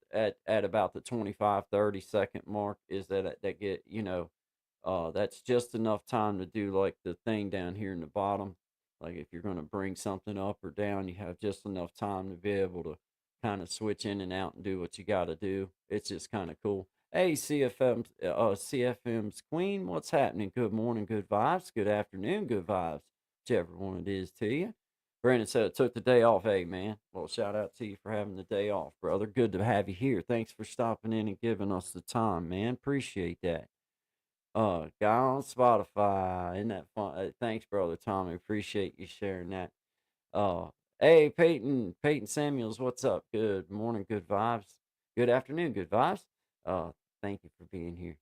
[SPEAKER 1] about the 25-30 second mark is that get that's just enough time to do like the thing down here in the bottom. Like if you're going to bring something up or down, you have just enough time to be able to kind of switch in and out and do what you got to do. It's just kind of cool. Hey, CFM's Queen, what's happening? Good morning, good vibes. Good afternoon, good vibes. Whichever one it is to you. Brandon said it took the day off. Hey, man. Well, shout out to you for having the day off, brother. Good to have you here. Thanks for stopping in and giving us the time, man. Appreciate that. Guy on Spotify. Isn't that fun? Thanks, brother Tommy. Appreciate you sharing that. Uh, hey, Peyton Samuels, what's up? Good morning, good vibes. Good afternoon, good vibes. Uh, thank you for being here.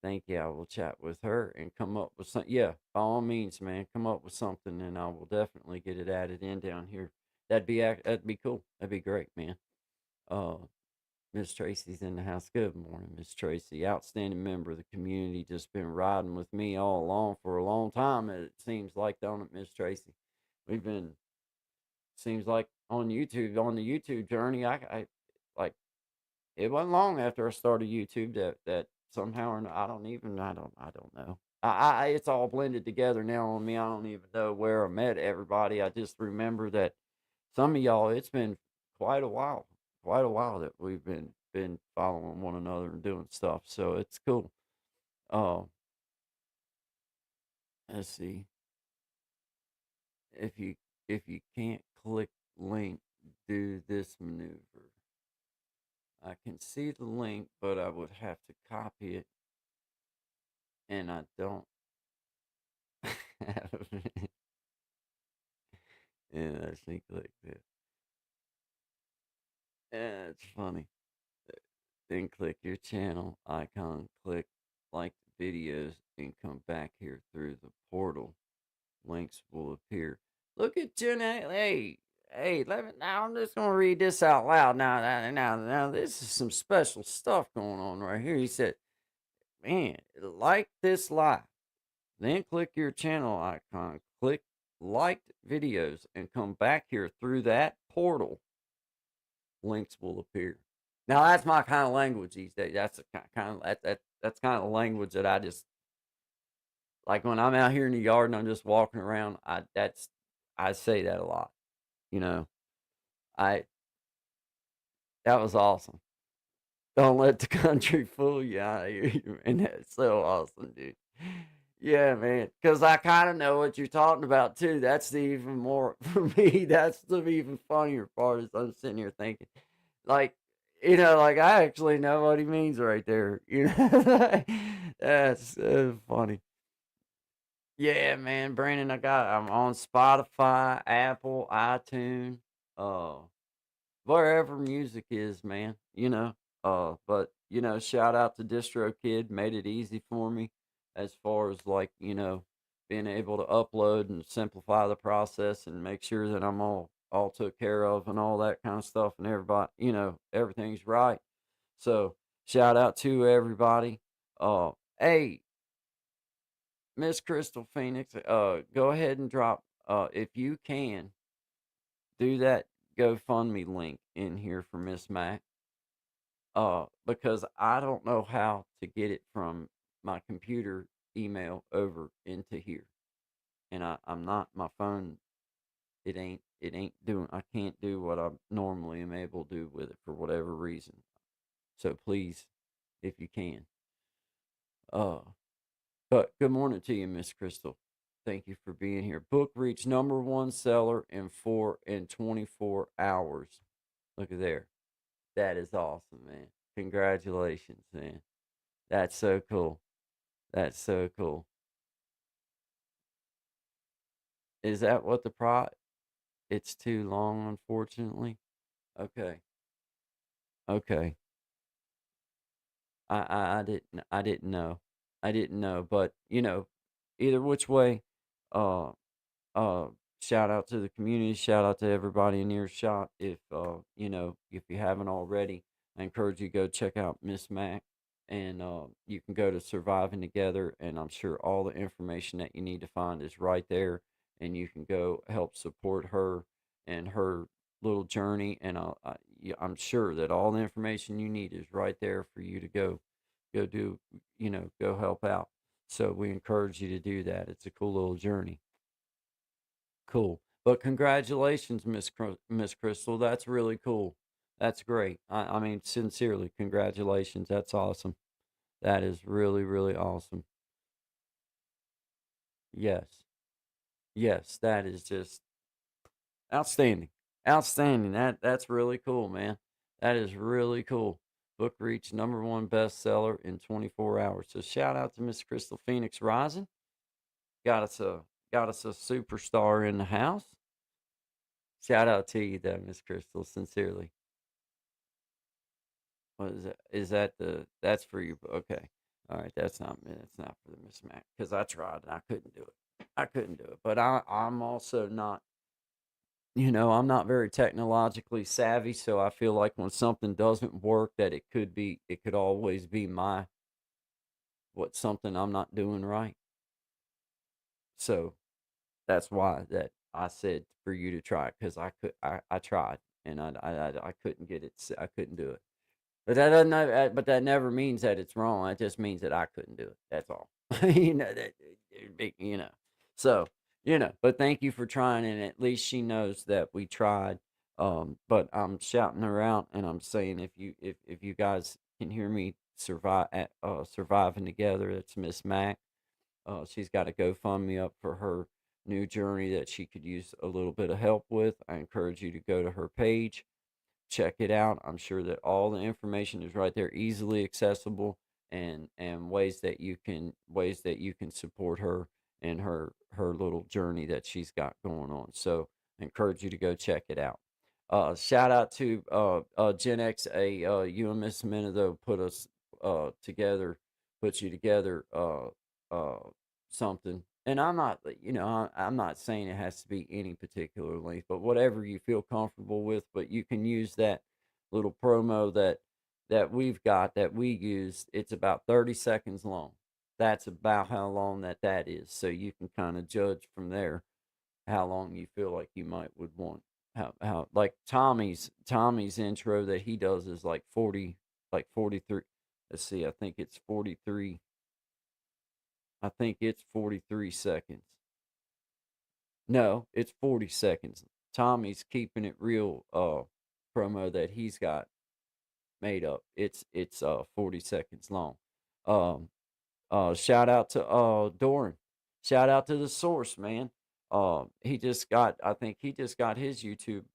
[SPEAKER 1] Thank you. I will chat with her and come up with some. Yeah, by all means, man, come up with something, and I will definitely get it added in down here. That'd be cool. That'd be great, man. Uh, Miss Tracy's in the house. Good morning, Miss Tracy. Outstanding member of the community. Just been riding with me all along for a long time. It seems like, don't it, Miss Tracy? We've been seems like on the YouTube journey. I like it wasn't long after I started YouTube that somehow or not, I don't know. It's all blended together now on me. I don't even know where I met everybody. I just remember that some of y'all, it's been quite a while that we've been following one another and doing stuff. So it's cool. Uh, let's see if you can't click link, do this maneuver. I can see the link, but I would have to copy it, and I don't have it. And I think like that. Yeah, it's funny. Then click your channel icon, click like the videos, and come back here through the portal. Links will appear. Look at Jenna. Hey, let me, now I'm just gonna read this out loud. Now, this is some special stuff going on right here. He said, "Man, like this live, then click your channel icon, click liked videos, and come back here through that portal. Links will appear." Now that's my kind of language these days. That's the that's kind of language that I just like when I'm out here in the yard and I'm just walking around. I say that a lot. You know, I that was awesome. Don't let the country fool you. I hear you, man. That's so awesome, dude. Yeah, man. Because I kind of know what you're talking about too. That's the even more for me. That's the even funnier part. Is I'm sitting here thinking, like, like I actually know what he means right there. That's funny. Yeah, man, Brandon. I'm on Spotify, Apple, iTunes, uh, wherever music is, man. But shout out to Distro Kid, made it easy for me as far as like being able to upload and simplify the process and make sure that I'm all took care of and all that kind of stuff, and everybody, everything's right. So shout out to everybody. Hey, Miss Crystal Phoenix, go ahead and drop, if you can, do that GoFundMe link in here for Miss Mac. Because I don't know how to get it from my computer email over into here, and I'm not my phone. It ain't doing. I can't do what I normally am able to do with it for whatever reason. So please, if you can, uh, but good morning to you, Miss Crystal. Thank you for being here. Book reached #1 seller in 24 hours. Look at there. That is awesome, man. Congratulations, man. That's so cool. That's so cool. Is that what the it's too long, unfortunately? Okay. Okay. I didn't know. I didn't know, but either which way, uh uh shout out to the community, shout out to everybody in earshot. If you haven't already, I encourage you to go check out Miss Mac, and you can go to Surviving Together, and I'm sure all the information that you need to find is right there, and you can go help support her and her little journey, and I'm sure that all the information you need is right there for you to go do, go help out. So we encourage you to do that. It's a cool little journey. Cool. But congratulations, Miss Crystal. That's really cool. That's great. I mean, sincerely, congratulations. That's awesome. That is really, really awesome. Yes. Yes, that is just outstanding. Outstanding. That's really cool, man. That is really cool. Book reached #1 bestseller in 24 hours. So shout out to Miss Crystal Phoenix Rising. Got us a got us a superstar in the house. Shout out to you though, Miss Crystal, sincerely. What is that? Is that that's for you? Okay. All right. That's not for the Miss Mac, because I tried and I couldn't do it. I couldn't do it. But I'm also not, I'm not very technologically savvy. So I feel like when something doesn't work, that it could always be something I'm not doing right. So that's why that I said for you to try it, because I tried, and I couldn't get it. I couldn't do it. But that never means that it's wrong. It just means that I couldn't do it. That's all. That. So, but thank you for trying, and at least she knows that we tried. But I'm shouting her out, and I'm saying, if you guys can hear me surviving together, it's Miss Mac. She's got a GoFundMe up for her new journey that she could use a little bit of help with. I encourage you to go to her page, check it out. I'm sure that all the information is right there, easily accessible, and ways that you can support her and her little journey that she's got going on. So I encourage you to go check it out. Shout out to Gen X, you and Miss Menado put us together, put you together, something. And I'm not, I'm not saying it has to be any particular length, but whatever you feel comfortable with. But you can use that little promo that we've got, that we use. It's about 30 seconds long. That's about how long that is. So you can kind of judge from there how long you feel like you might would want. How like Tommy's intro that he does is like 43. Let's see, I think it's 43 seconds. No, it's 40 seconds. Tommy's keeping it real promo that he's got made up. It's 40 seconds long. Um Shout out to Doran. Shout out to the source, man. I think he just got his YouTube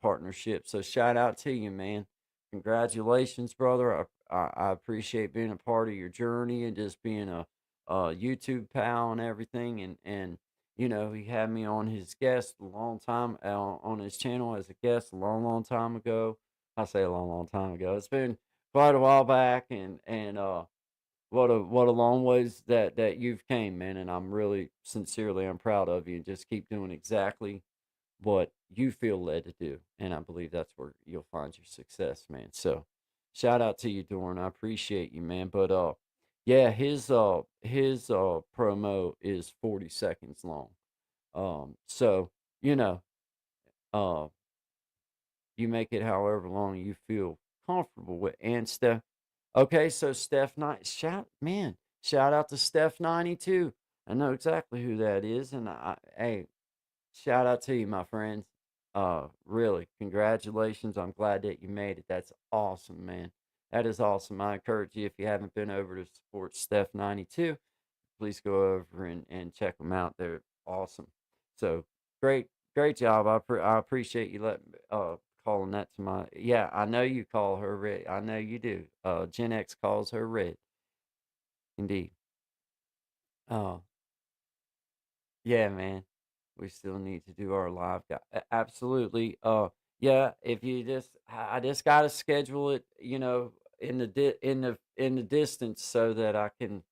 [SPEAKER 1] partnership. So shout out to you, man. Congratulations, brother. I appreciate being a part of your journey and just being a YouTube pal and everything. And he had me on his guest a long time on his channel as a guest a long, long time ago. I say a long, long time ago. It's been quite a while back, and what a long ways that you've came, man, and I'm really sincerely I'm proud of you, and just keep doing exactly what you feel led to do, and I believe that's where you'll find your success, man. So, shout out to you, Doran. I appreciate you, man. But yeah, his promo is 40 seconds long. So you know, uh, you make it however long you feel comfortable with. And Steph, okay, so Steph Knight, shout out to Steph 92. I know exactly who that is, and hey, shout out to you, my friends. Really, congratulations. I'm glad that you made it. That's awesome, man. That is awesome. I encourage you, if you haven't been over to support Steph 92, please go over and check them out. They're awesome. So great job. I appreciate you calling that to my, yeah, I know you call her Red. I know you do. Gen X calls her Red. Indeed. Uh, yeah, man. We still need to do our live guy. Absolutely. Yeah, if you just I just got to schedule it, in the distance so that I can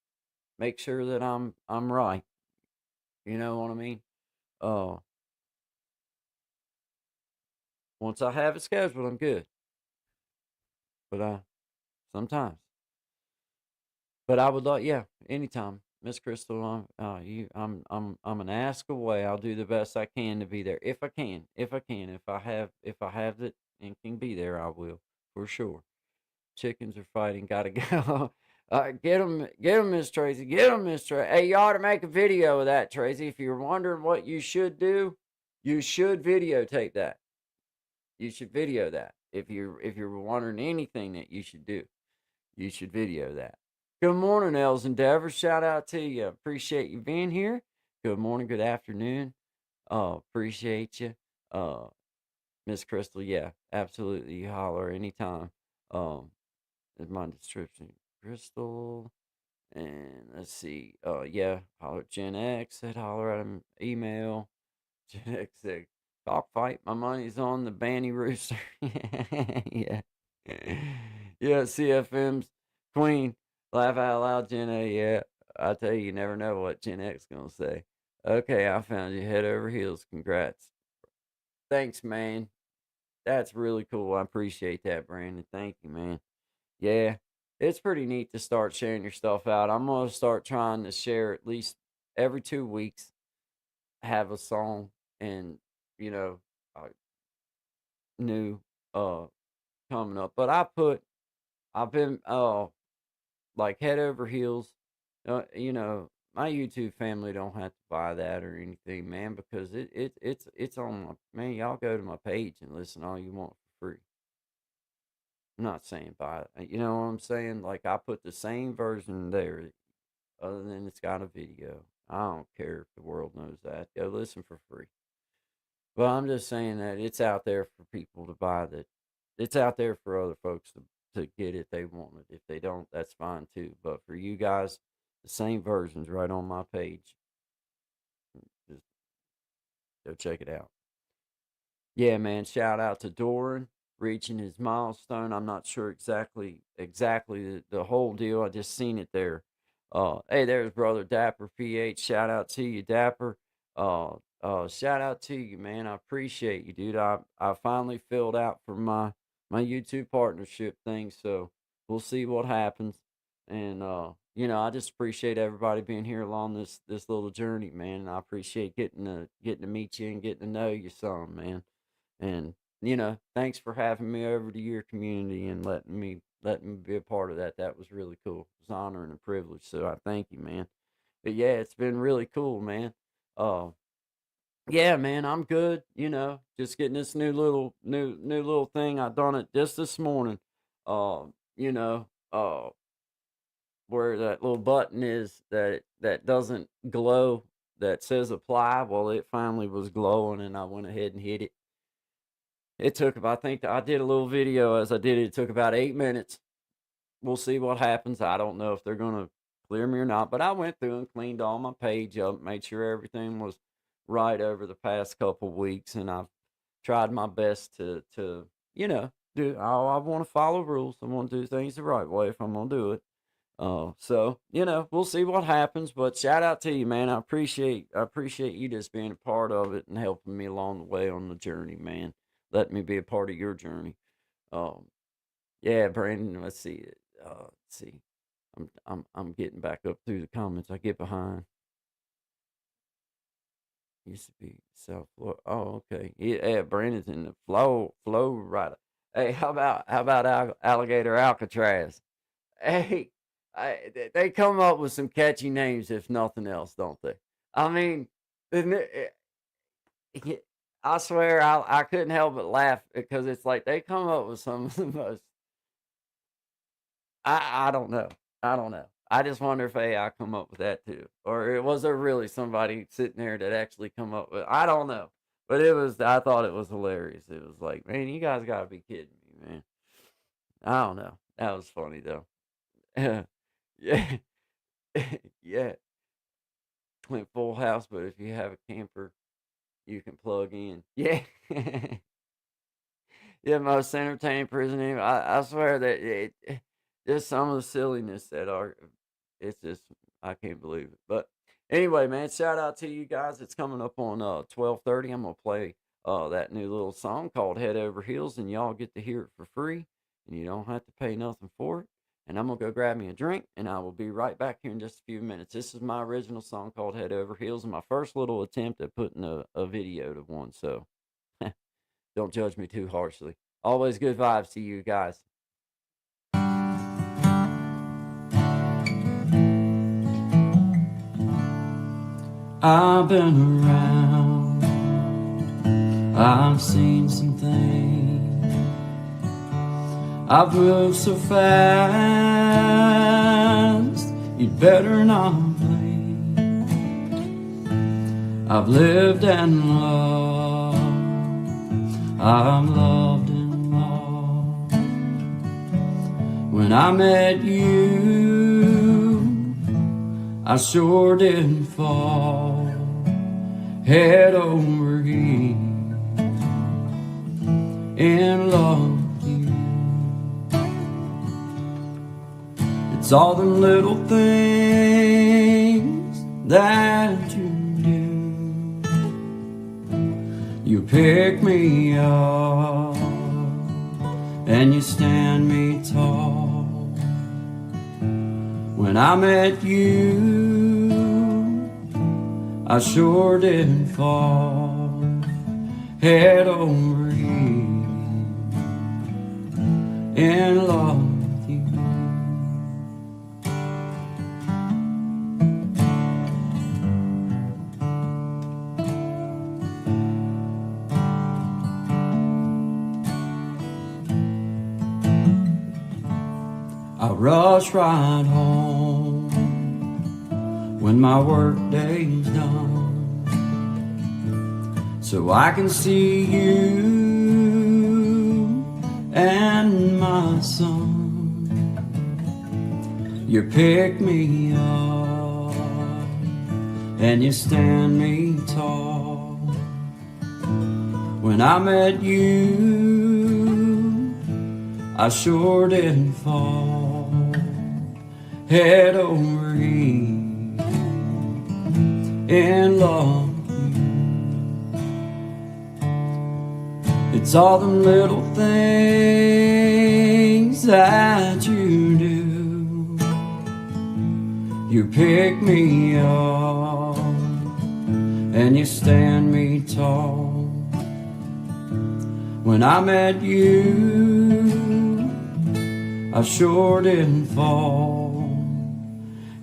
[SPEAKER 1] make sure that I'm right. You know what I mean? Uh Once I have it scheduled, I'm good. But sometimes. But I would like, yeah, anytime, Miss Crystal. I'm an ask away. I'll do the best I can to be there if I can. If I have it and can be there, I will for sure. Chickens are fighting. Gotta go. Get them, Miss Tracy. Get them, Miss Tracy. Hey, you ought to make a video of that, Tracy. If you're wondering what you should do, you should videotape that. You should video that. If you're wondering anything that you should do, you should video that. Good morning, Els Endeavor. Shout out to you. Appreciate you being here. Good morning, good afternoon. Appreciate you. Uh, Miss Crystal, yeah, absolutely. You holler anytime. Is my description Crystal? And let's see. Yeah, holler at Gen X. Said holler at him. Email. Gen X said, cockfight. My money's on the Banny Rooster. Yeah. Yeah, CFM's Queen. Laugh out loud, Gen A. Yeah. I tell you, you never know what Gen X gonna say. Okay, I found you. Head over heels. Congrats. Thanks, man. That's really cool. I appreciate that, Brandon. Thank you, man. Yeah, it's pretty neat to start sharing your stuff out. I'm gonna start trying to share at least every 2 weeks. Have a song and you know uh, new coming up. But I've been like head over heels. My YouTube family don't have to buy that or anything, man, because it's on my man. Y'all go to my page and listen all you want for free. I'm not saying buy it. You know what I'm saying? Like I put the same version there, other than it's got a video. I don't care if the world knows that. Go listen for free. Well, I'm just saying that it's out there for people to buy that. It's out there for other folks to get it if they want it. If they don't, that's fine too. But for you guys, the same version's right on my page. Just go check it out. Yeah, man. Shout out to Doran reaching his milestone. I'm not sure exactly the whole deal. I just seen it there. Hey, there's brother Dapper PH. Shout out to you, Dapper. Shout out to you, man. I appreciate you, dude. I finally filled out for my YouTube partnership thing, so we'll see what happens. And I just appreciate everybody being here along this little journey, man. And I appreciate getting to meet you and getting to know you some, man. And thanks for having me over to your community and letting me be a part of that. That was really cool. It was an honor and a privilege. So I thank you, man. But yeah, it's been really cool, man. Uh yeah, man, I'm good. Just getting this new little thing. I done it just this morning. Uh, you know, where that little button is that doesn't glow that says apply. Well, it finally was glowing, and I went ahead and hit it. It took about, I think I did a little video as I did it. It took about 8 minutes. We'll see what happens. I don't know if they're going to clear me or not, but I went through and cleaned all my page up, made sure everything was right over the past couple weeks. And I've tried my best to do, I want to follow rules. I want to do things the right way if I'm going to do it. So we'll see what happens. But shout out to you, man. I appreciate you just being a part of it and helping me along the way on the journey, man. Letting me be a part of your journey. Um, yeah, Brandon. Let's see. Let's see. I'm getting back up through the comments. I get behind. Used to be South Florida. Oh, okay. Yeah, Brandon's in the flow right. Hey, how about Alligator Alcatraz? Hey, they come up with some catchy names if nothing else, don't they? I mean, I swear I couldn't help but laugh because it's like they come up with some of the most. I don't know. I don't know. I just wonder if AI come up with that too, or was there really somebody sitting there that actually come up with? I don't know, but it was. I thought it was hilarious. It was like, man, you guys got to be kidding me, man. I don't know. That was funny though. Yeah, yeah. Went full house, but if you have a camper, you can plug in. Yeah. Yeah, most entertaining prison. I swear that just some of the silliness that are, it's just I can't believe it. But anyway, man, shout out to you guys. It's coming up on 12:30. I'm gonna play that new little song called "Head Over Heels," and y'all get to hear it for free, and you don't have to pay nothing for it. And I'm gonna go grab me a drink, and I will be right back here in just a few minutes. This is my original song called "Head Over Heels," and my first little attempt at putting a video to one. So don't judge me too harshly. Always good vibes to you guys. I've been around, I've seen some things, I've moved so fast, you'd better not blink. I've lived and loved, I've loved and lost. When I met you, I sure did fall head over heels in love with you. It's all the little things that you do. You pick me up and you stand me tall. When I met you, I sure did fall head over heels in love with you. I rush right home when my work day's done, so I can see you and my son. You pick me up and you stand me tall. When I met you, I sure did fall head over heels in love with you. It's all the little things that you do. You pick me up and you stand me tall. When I met you, I sure did fall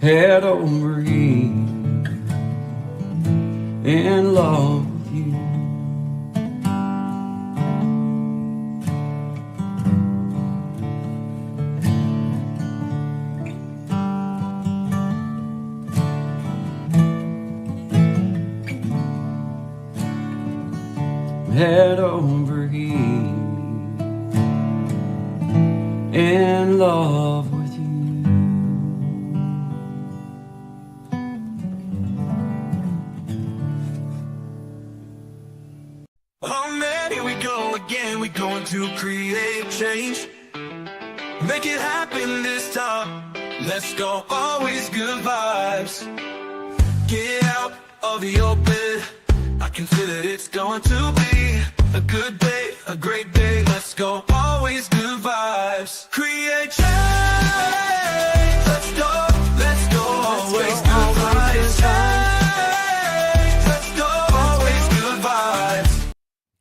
[SPEAKER 1] head over heels in love with you. Head over heels in love with you.
[SPEAKER 2] Oh man, here we go again. We're going to create change. Make it happen this time. Let's go, always good vibes. Get out of your bed. I can feel it, it's going to be a good day, a great day. Let's go, always good vibes. Create change. Let's go, always good vibes. Change. Let's go, always good vibes.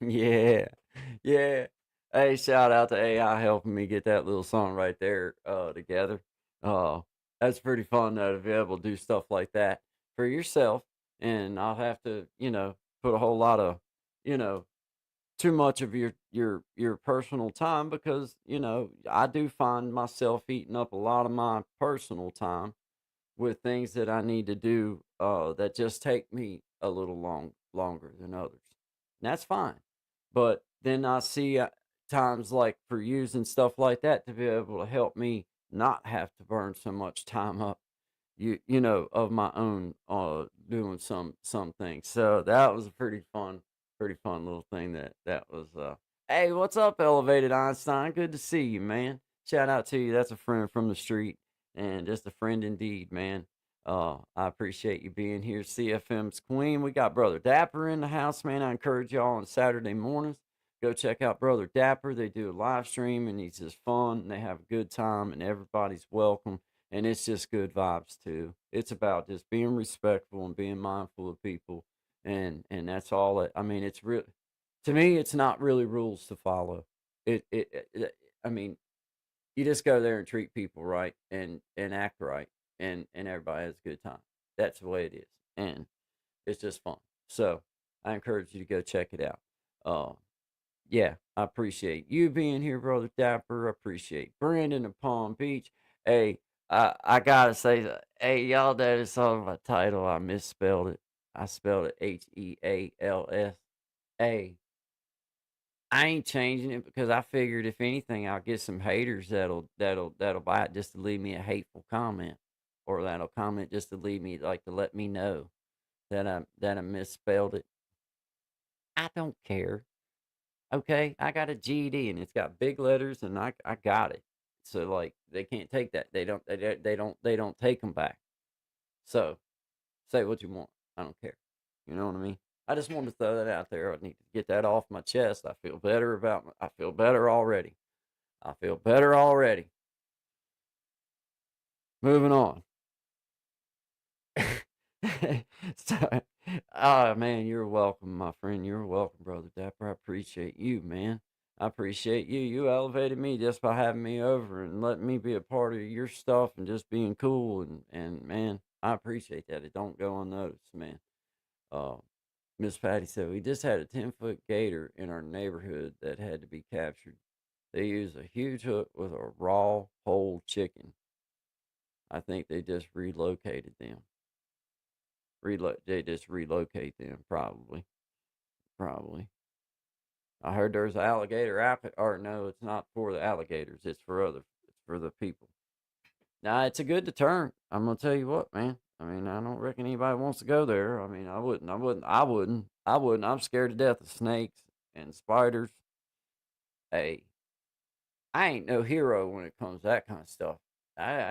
[SPEAKER 1] Yeah, yeah. Hey, shout out to AI helping me get that little song right there together. Uh, that's pretty fun though to be able to do stuff like that for yourself, and I'll have to, put a whole lot of, you know, too much of your personal time because I do find myself eating up a lot of my personal time with things that I need to do that just take me a little longer than others. And that's fine. But then I see times like for using stuff like that to be able to help me not have to burn so much time up of my own doing some things. So that was a pretty fun little thing that was hey, what's up, Elevated Einstein? Good to see you, man. Shout out to you. That's a friend from the street and just a friend indeed, man. I appreciate you being here. CFM's Queen. We got Brother Dapper in the house, man. I encourage y'all on Saturday mornings. Go check out Brother Dapper. They do a live stream and he's just fun and they have a good time and everybody's welcome. And it's just good vibes too. It's about just being respectful and being mindful of people. And that's all I mean, it's real to me, it's not really rules to follow. I mean, you just go there and treat people right and act right and everybody has a good time. That's the way it is. And it's just fun. So I encourage you to go check it out. Yeah, I appreciate you being here, Brother Dapper. I appreciate Brandon in Palm Beach. Hey, I gotta say that. Hey, y'all that saw my title. I misspelled it. I spelled it Healsa. I ain't changing it because I figured if anything, I'll get some haters that'll buy it just to leave me a hateful comment, or that'll comment just to leave me like to let me know that I misspelled it. I don't care. Okay, I got a GED and it's got big letters and I got it. So like they can't take that. They don't take them back. So say what you want. I don't care. You know what I mean? I just wanted to throw that out there. I need to get that off my chest. I feel better I feel better already. I feel better already. Moving on. So, oh man, you're welcome, my friend. You're welcome, Brother Dapper. I appreciate you, man. I appreciate you. You elevated me just by having me over and letting me be a part of your stuff and just being cool and man, I appreciate that. It don't go unnoticed, man. Uh, Miss Patty said we just had a 10-foot gator in our neighborhood that had to be captured. They used a huge hook with a raw whole chicken. I think they just relocated them. They just relocate them probably. Probably. I heard there's an alligator or no, it's not for the alligators. It's for the people. Now it's a good deterrent. I'm gonna tell you what, man. I mean, I don't reckon anybody wants to go there. I mean, I wouldn't. I'm scared to death of snakes and spiders. Hey, I ain't no hero when it comes to that kind of stuff. I'm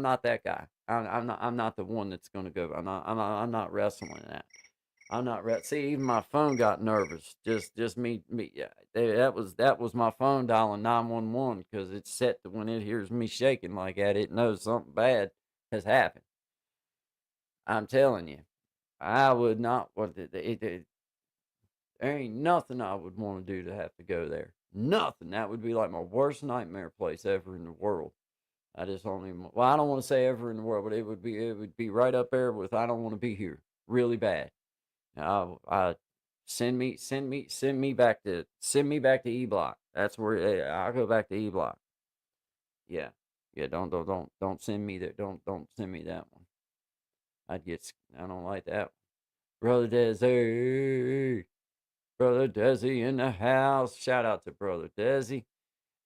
[SPEAKER 1] not that guy. I'm not the one that's gonna go. I'm not wrestling that. I'm not See, even my phone got nervous. Just me. Yeah, that was my phone dialing 911 because it's set to when it hears me shaking like that, it knows something bad has happened. I'm telling you, I would not want there ain't nothing I would want to do to have to go there. Nothing. That would be like my worst nightmare place ever in the world. I just don't even. Well, I don't want to say ever in the world, but it would be right up there with I don't want to be here really bad. I send me back to E Block. That's where I'll go back to E Block. Yeah, yeah. Don't send me that. Don't send me that one. I don't like that one. Brother Desi, Brother Desi in the house. Shout out to Brother Desi.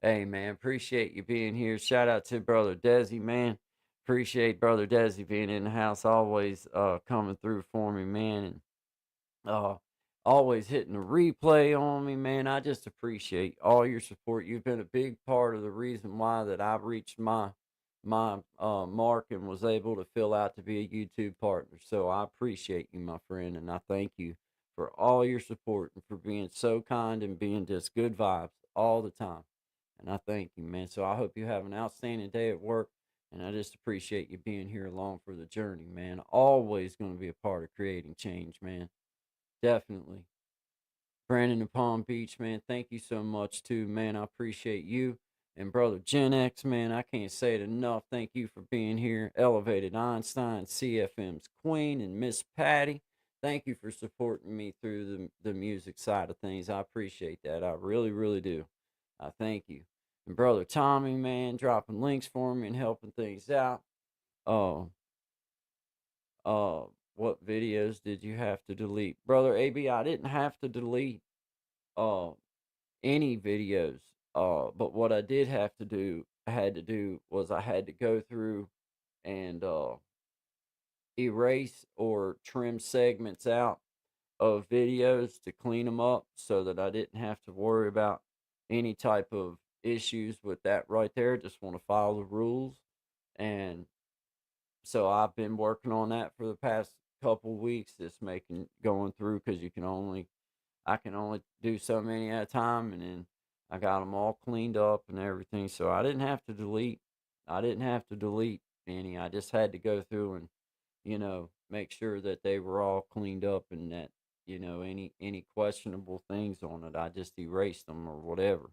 [SPEAKER 1] Hey man, appreciate you being here. Shout out to Brother Desi, man. Appreciate Brother Desi being in the house, always coming through for me, man. And uh always hitting the replay on me, man. I just appreciate all your support. You've been a big part of the reason why that I reached my mark and was able to fill out to be a YouTube partner. So I appreciate you, my friend, and I thank you for all your support and for being so kind and being just good vibes all the time. And I thank you, man. So I hope you have an outstanding day at work. And I just appreciate you being here along for the journey, man. Always going to be a part of creating change, man. Definitely. Brandon in Palm Beach, man, thank you so much too, man. I appreciate you. And brother Gen X, man, I can't say it enough. Thank you for being here. Elevated Einstein, CFM's Queen, and Miss Patty. Thank you for supporting me through the music side of things. I appreciate that. I really, really do. I thank you. And brother Tommy, man, dropping links for me and helping things out. Oh, uh, what videos did you have to delete? Brother AB, I didn't have to delete uh any videos. But what I did have to do, I had to do was I had to go through and erase or trim segments out of videos to clean them up so that I didn't have to worry about any type of issues with that right there. Just want to follow the rules. And so I've been working on that for the past couple weeks, just going through because I can only do so many at a time, and then I got them all cleaned up and everything. So I didn't have to delete. I didn't have to delete any. I just had to go through and make sure that they were all cleaned up and that any questionable things on it, I just erased them or whatever.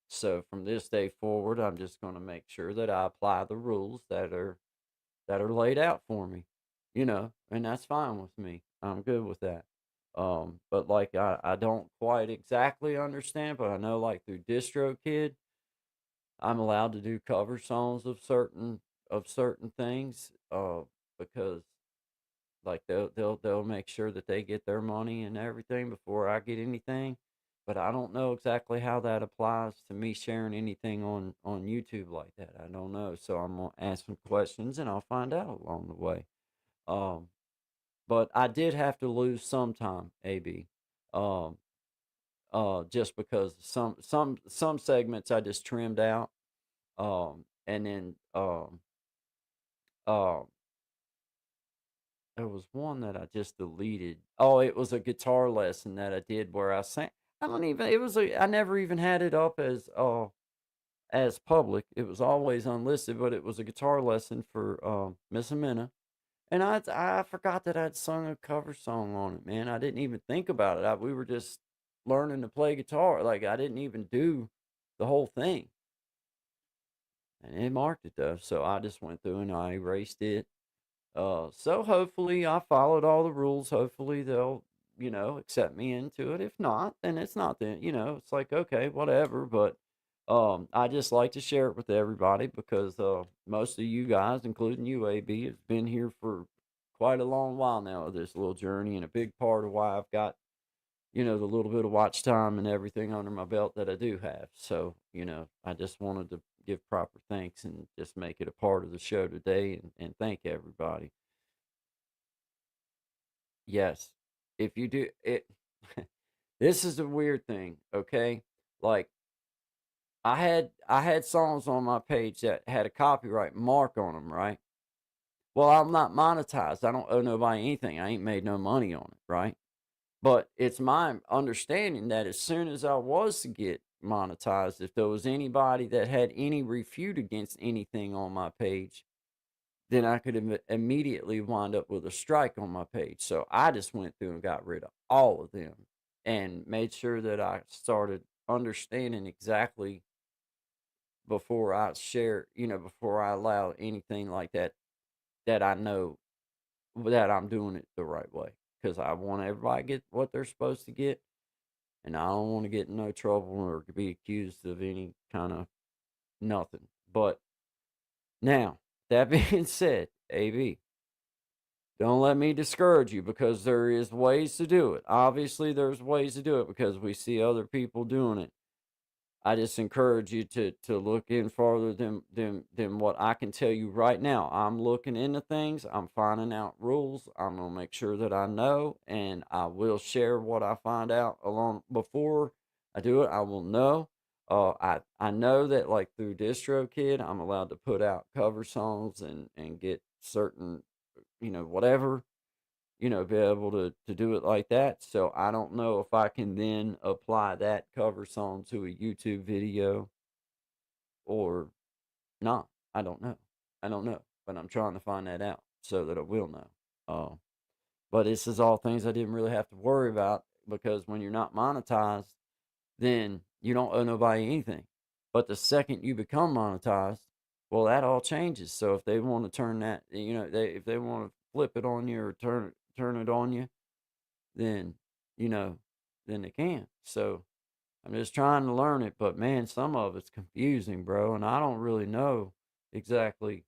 [SPEAKER 1] So from this day forward, I'm just going to make sure that I apply the rules that are laid out for me, and that's fine with me. I'm good with that. But like I don't quite exactly understand, but I know like through DistroKid, I'm allowed to do cover songs of certain things, because like they'll make sure that they get their money and everything before I get anything. But I don't know exactly how that applies to me sharing anything on YouTube like that. I don't know. So I'm gonna ask some questions and I'll find out along the way. Um, but I did have to lose some time, AB. Um, just because some segments I just trimmed out. And then uh, there was one that I just deleted. Oh, it was a guitar lesson that I did where I sang. I don't even. It was I never even had it up as public. It was always unlisted, but it was a guitar lesson for Miss Amina. And I forgot that I'd sung a cover song on it, man. I didn't even think about it. We were just learning to play guitar. Like I didn't even do the whole thing. And it marked it though. So I just went through and I erased it. So hopefully I followed all the rules. Hopefully they'll, accept me into it. If not, then it's not then, it's like, okay, whatever. But I just like to share it with everybody because most of you guys, including you, AB, has been here for quite a long while now of this little journey, and a big part of why I've got, the little bit of watch time and everything under my belt that I do have. So, I just wanted to give proper thanks and just make it a part of the show today and thank everybody. Yes. If you do it, this is a weird thing, okay? Like I had songs on my page that had a copyright mark on them, right? Well, I'm not monetized. I don't owe nobody anything. I ain't made no money on it, right? But it's my understanding that as soon as I was to get monetized, if there was anybody that had any refute against anything on my page, then I could immediately wind up with a strike on my page. So I just went through and got rid of all of them and made sure that I started understanding exactly before I share, before I allow anything like that, that I know that I'm doing it the right way. Because I want everybody to get what they're supposed to get. And I don't want to get in no trouble or be accused of any kind of nothing. But now, that being said, AB, don't let me discourage you because there is ways to do it. Obviously, there's ways to do it because we see other people doing it. I just encourage you to look in farther than what I can tell you right now. I'm looking into things. I'm finding out rules. I'm gonna make sure that I know, and I will share what I find out along before I do it. I will know. I know that like through DistroKid, I'm allowed to put out cover songs and get certain, whatever, be able to do it like that. So I don't know if I can then apply that cover song to a YouTube video or not. I don't know. I don't know. But I'm trying to find that out so that I will know. But this is all things I didn't really have to worry about because when you're not monetized, then you don't owe nobody anything. But the second you become monetized, well, that all changes. So if they want to turn that, if they want to flip it on you or turn it on you, then you know, then they can. So I'm just trying to learn it, but man, some of it's confusing, bro, and I don't really know exactly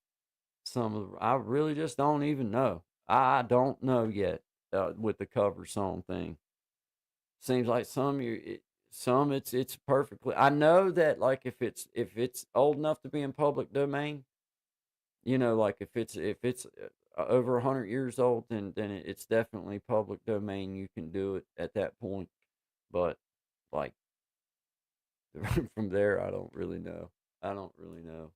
[SPEAKER 1] I really just don't even know. I don't know yet with the cover song thing. Seems like some it's perfectly. I know that like if it's old enough to be in public domain, like if it's over 100 years old, then it's definitely public domain. You can do it at that point, but like from there, I don't really know. I don't really know.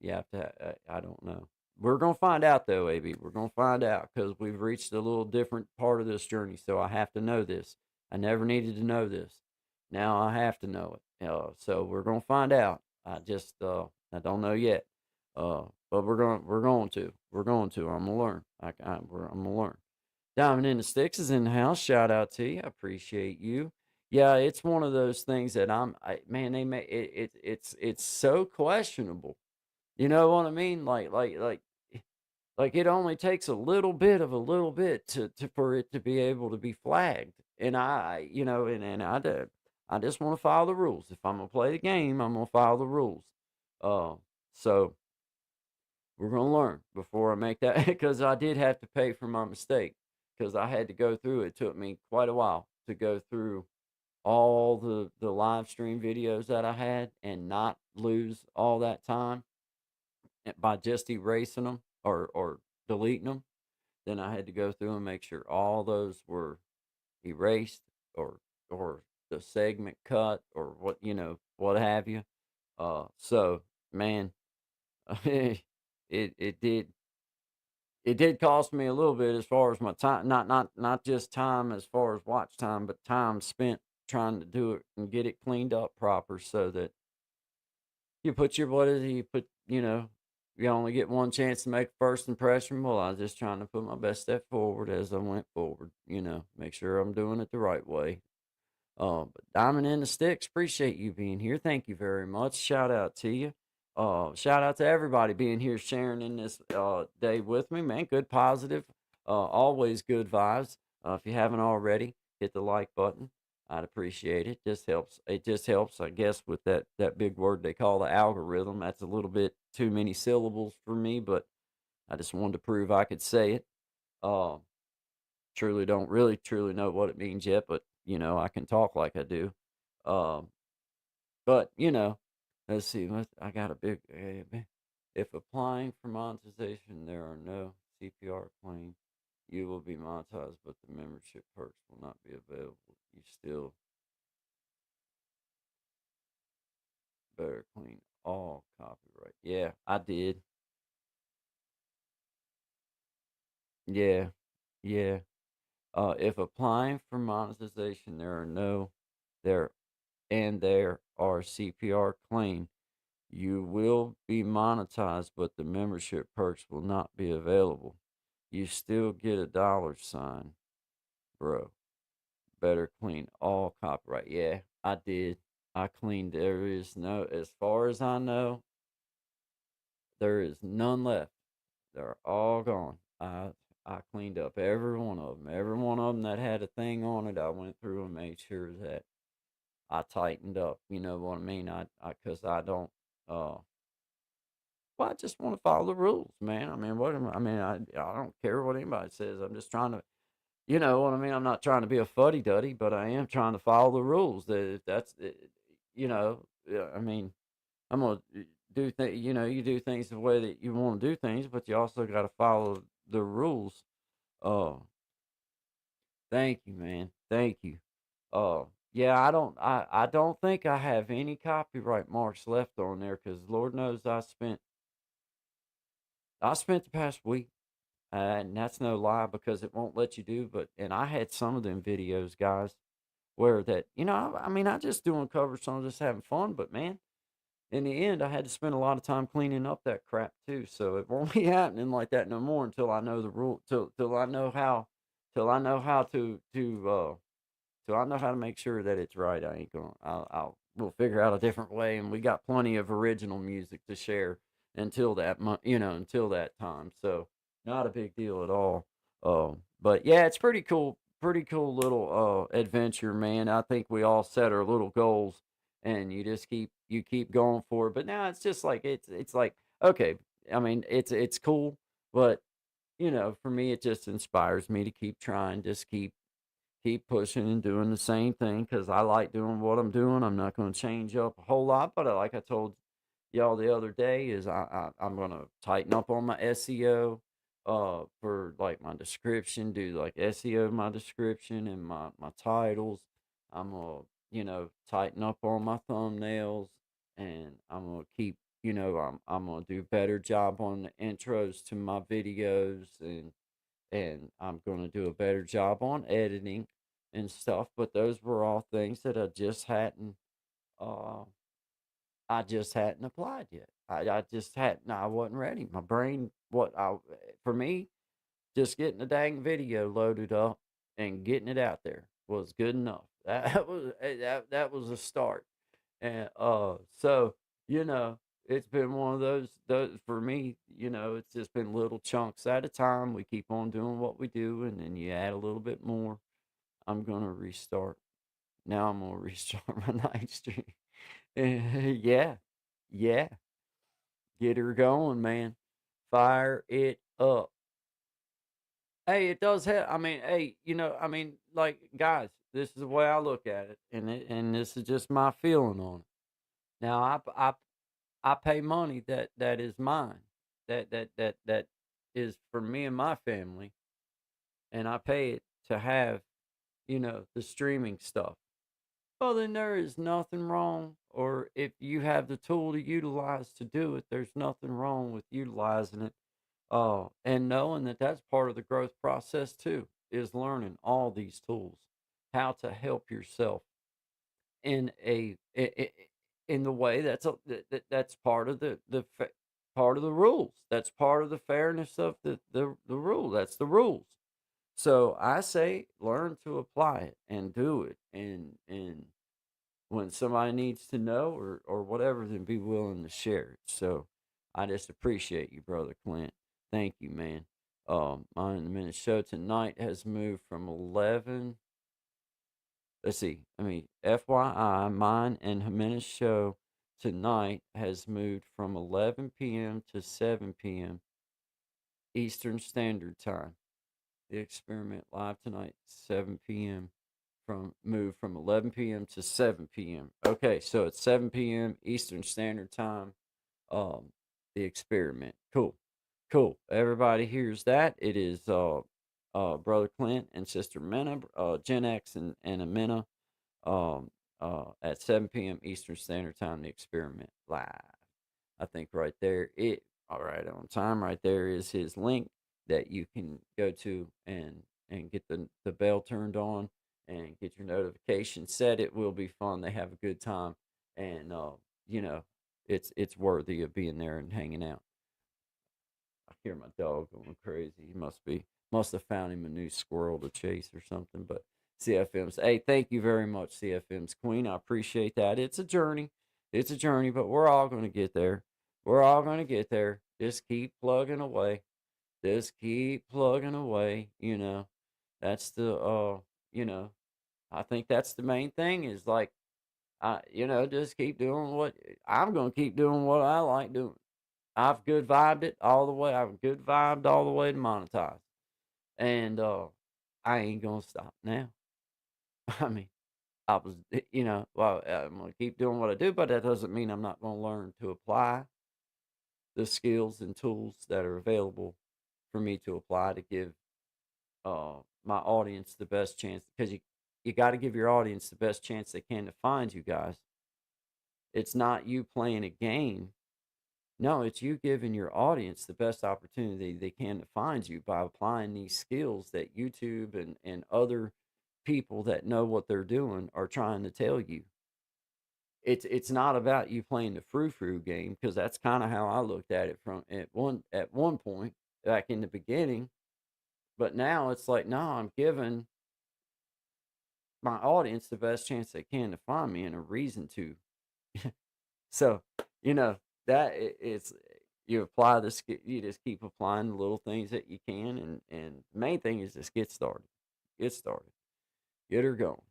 [SPEAKER 1] You have to. I don't know. We're gonna find out though, AB. We're gonna find out because we've reached a little different part of this journey. So I have to know this. I never needed to know this. Now I have to know it. So we're gonna find out. I don't know yet. But we're going to. I'm gonna learn. I'm gonna learn. Diving into Sticks is in the house. Shout out to you. I appreciate you. Yeah, it's one of those things that man, they make it's so questionable. You know what I mean? Like it only takes a little bit of a little bit to for it to be able to be flagged. And I just want to follow the rules. If I'm gonna play the game, I'm gonna follow the rules. Uh, so we're gonna learn before I make that because I did have to pay for my mistake because I had to go through it. It took me quite a while to go through all the live stream videos that I had and not lose all that time by just erasing them or deleting them. Then I had to go through and make sure all those were erased or the segment cut or what have you. So man, it did cost me a little bit as far as my time, not just time as far as watch time, but time spent trying to do it and get it cleaned up proper so that you put your what is it, you put you only get one chance to make a first impression. Well, I was just trying to put my best step forward as I went forward, make sure I'm doing it the right way. But Diamond in the Sticks, appreciate you being here. Thank you very much. Shout out to you. Shout out to everybody being here, sharing in this day with me, man. Good, positive, always good vibes. If you haven't already, hit the like button. I'd appreciate it. Just helps. It just helps, I guess, with that big word they call the algorithm. That's a little bit too many syllables for me, but I just wanted to prove I could say it. Uh, Truly don't really truly know what it means yet, but I can talk like I do. Um, but let's see. I got a big. If applying for monetization, there are no CPR claims. You will be monetized, but the membership perks will not be available. You still better clean all copyright. Yeah, I did. Yeah, yeah. If applying for monetization, there there are CPR claim, you will be monetized, but the membership perks will not be available. You still get a dollar sign, bro. Better clean all copyright. Yeah, I did. I cleaned. There is no, as far as I know, there is none left. They're all gone. I cleaned up every one of them. Every one of them that had a thing on it, I went through and made sure that I tightened up. You know what I mean? Cause I don't, well, I just want to follow the rules, man. I mean, I don't care what anybody says. I'm just trying to, you know what I mean? I'm not trying to be a fuddy duddy, but I am trying to follow the rules. That if that's, you know, I mean, I'm gonna do things. You know, you do things the way that you want to do things, but you also got to follow the rules. Uh, Thank you, man. Thank you. Yeah, I don't think I have any copyright marks left on there because Lord knows I spent the past week, and that's no lie because it won't let you do. But and I had some of them videos, guys, where that I mean, I just doing cover songs, just having fun. But man, in the end, I had to spend a lot of time cleaning up that crap too. So it won't be happening like that no more until I know the rule, till I know how, till I know how so I know how to make sure that it's right. I ain't gonna. We'll figure out a different way, and we got plenty of original music to share until until that time. So not a big deal at all. But yeah, it's pretty cool little adventure, man. I think we all set our little goals, and you keep going for it. But now it's just like it's like okay. I mean, it's cool, but for me, it just inspires me to keep trying, just keep pushing and doing the same thing because I like doing what I'm doing. I'm not going to change up a whole lot, but like I told y'all the other day, is I'm going to tighten up on my SEO, for like my description, do like SEO my description and my titles. I'm gonna tighten up on my thumbnails, and I'm gonna keep I'm gonna do a better job on the intros to my videos, and I'm going to do a better job on editing and stuff. But those were all things that uh, I just hadn't applied yet. I just hadn't. I wasn't ready. My brain, for me, just getting the dang video loaded up and getting it out there was good enough. That was a start. And so you know, it's been one of those for me. It's just been little chunks at a time. We keep on doing what we do, and then you add a little bit more. I'm gonna restart. Now I'm gonna restart my night stream. Yeah, yeah, get her going, man. Fire it up. Hey, it does help. I mean, hey, I mean, like, guys, this is the way I look at it, and this is just my feeling on it. Now, I pay money that is mine, that is for me and my family, and I pay it to have the streaming stuff. Well, then there is nothing wrong, or if you have the tool to utilize to do it, there's nothing wrong with utilizing it. And knowing that that's part of the growth process too, is learning all these tools, how to help yourself in in the way that's part of part of the rules. That's part of the fairness of the rule. That's the rules. So I say learn to apply it and do it, and when somebody needs to know or whatever, then be willing to share it. So I just appreciate you, brother Clint. Thank you, man. Mine in the minute show tonight has moved from 11. Let's see. I mean, FYI, mine and Jimenez show tonight has moved from 11 p.m. to 7 p.m. Eastern Standard Time. The experiment live tonight, 7 p.m. Moved from 11 p.m. to 7 p.m. Okay, so it's 7 p.m. Eastern Standard Time. The experiment. Cool, cool. Everybody hears that. It is brother Clint and sister Minna, Gen X and Amina, at 7 p.m. Eastern Standard Time. The experiment live. I think right there, all right on time. Right there is his link that you can go to and get the bell turned on and get your notification set. It will be fun. They have a good time, and you know, it's worthy of being there and hanging out. I hear my dog going crazy. He must have found him a new squirrel to chase or something. But CFM's, hey, thank you very much, CFM's Queen. I appreciate that. It's a journey. It's a journey, but we're all going to get there. We're all going to get there. Just keep plugging away. Just keep plugging away. That's you know, I think that's the main thing is like, just keep doing what I'm going to keep doing what I like doing. I've good vibed it all the way. I've good vibed all the way to monetize. And I ain't gonna stop now. I mean, I was, well, I'm going to keep doing what I do, but that doesn't mean I'm not going to learn to apply the skills and tools that are available for me to apply to give my audience the best chance, because you got to give your audience the best chance they can to find you guys. It's not you playing a game. No, it's you giving your audience the best opportunity they can to find you by applying these skills that YouTube and other people that know what they're doing are trying to tell you. It's not about you playing the frou-frou game, because that's kind of how I looked at it from at one point back in the beginning. But now it's like, no, I'm giving my audience the best chance they can to find me and a reason to. So, you know, it's you apply this, you just keep applying the little things that you can, and the main thing is just get started, get her going.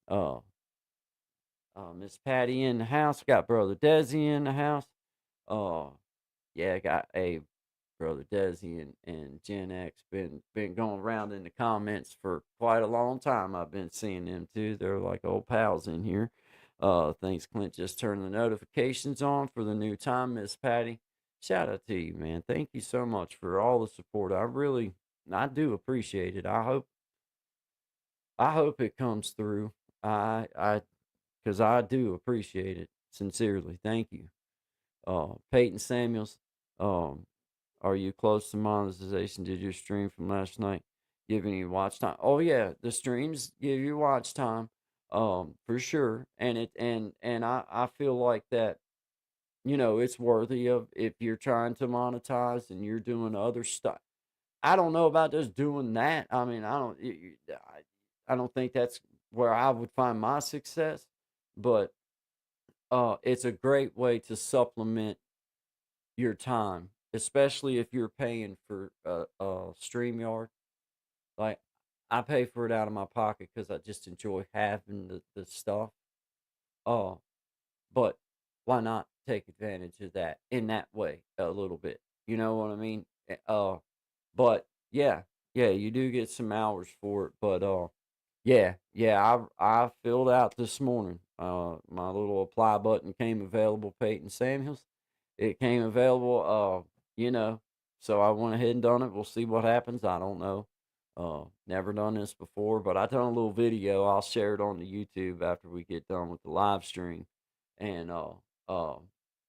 [SPEAKER 1] Uh, Miss Patty in the house, got brother Desi in the house. Uh, yeah, got a brother Desi and Gen X been going around in the comments for quite a long time. I've been seeing them too. They're like old pals in here. Thanks, Clint. Just turned the notifications on for the new time, Miss Patty. Shout out to you, man. Thank you so much for all the support. I do appreciate it. I hope it comes through. Because I do appreciate it sincerely. Thank you. Peyton Samuels, um, are you close to monetization? Did your stream from last night give any watch time? Oh yeah, the streams give you watch time, for sure. And I feel like that, it's worthy of, if you're trying to monetize and you're doing other stuff. I don't know about just doing that. I mean, I don't think that's where I would find my success, but it's a great way to supplement your time, especially if you're paying for StreamYard. Like, I pay for it out of my pocket because I just enjoy having the stuff. Uh, but why not take advantage of that in that way a little bit? You know what I mean? But yeah, yeah, you do get some hours for it. But yeah, yeah, I filled out this morning. My little apply button came available, Peyton Samuels. It came available, so I went ahead and done it. We'll see what happens. I don't know. Never done this before, but I done a little video. I'll share it on the YouTube after we get done with the live stream. And uh,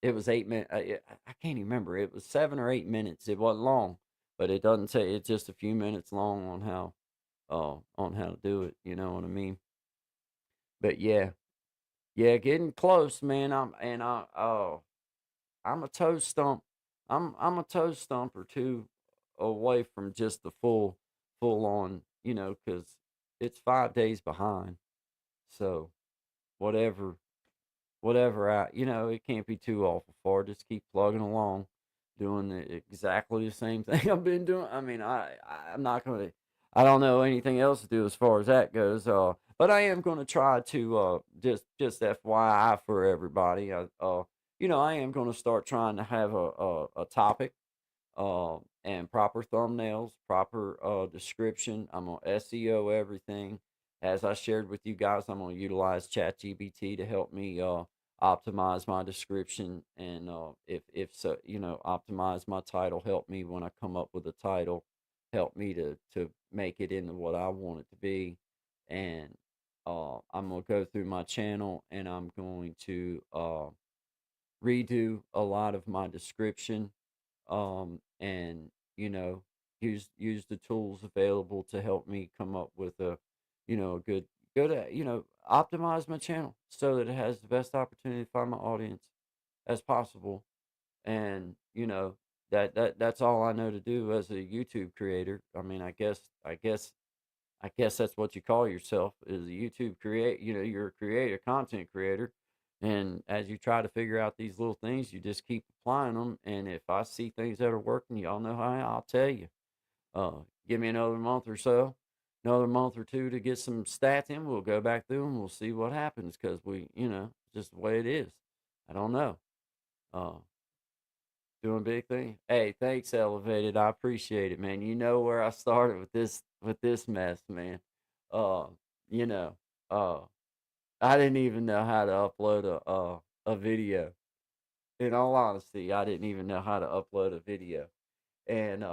[SPEAKER 1] it was 8 minutes. I can't even remember. It was 7 or 8 minutes. It wasn't long, but it doesn't say. It's just a few minutes long on how to do it. You know what I mean? But yeah, yeah, getting close, man. I'm a toe stump. I'm a toe stump or two away from just the full on, because it's 5 days behind. So whatever whatever it can't be too awful far. Just keep plugging along, doing exactly the same thing I've been doing. I mean, I'm not gonna. I don't know anything else to do as far as that goes. But I am gonna try to just FYI for everybody. I am gonna start trying to have a topic, and proper thumbnails, proper description. I'm gonna SEO everything. As I shared with you guys, I'm gonna utilize ChatGPT to help me optimize my description, and if so, optimize my title. Help me when I come up with a title. Help me to make it into what I want it to be, and I'm gonna go through my channel and I'm going to redo a lot of my description, and use the tools available to help me come up with a good optimize my channel so that it has the best opportunity to find my audience as possible. And that's all I know to do as a YouTube creator. I mean, I guess that's what you call yourself, is a YouTube create. You're a creator, content creator, and as you try to figure out these little things, you just keep applying them. And if I see things that are working, y'all know how I'll tell you. Give me another month or so, another month or two to get some stats in. We'll go back through and we'll see what happens, because just the way it is. I don't know. Uh, Doing big thing. Hey, thanks, Elevated. I appreciate it, man. You know where I started with this mess, man. Uh, you know, uh, I didn't even know how to upload a video. In all honesty, I didn't even know how to upload a video. And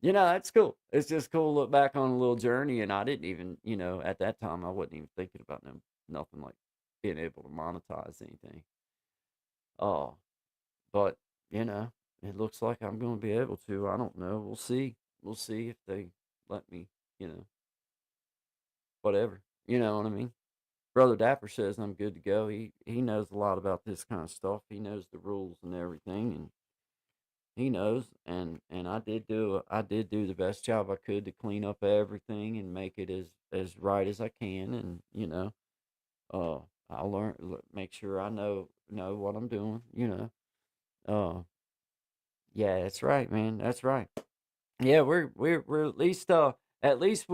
[SPEAKER 1] that's cool. It's just cool to look back on a little journey, and I didn't even, at that time I wasn't even thinking about nothing like being able to monetize anything. Oh, but you know, it looks like I'm going to be able to. I don't know. We'll see. We'll see if they let me, you know, whatever. You know what I mean? Brother Dapper says I'm good to go. He knows a lot about this kind of stuff. He knows the rules and everything, and he knows. And I did do the best job I could to clean up everything and make it as right as I can. And uh, I make sure I know what I'm doing. Yeah, that's right, man. That's right. Yeah, we're at least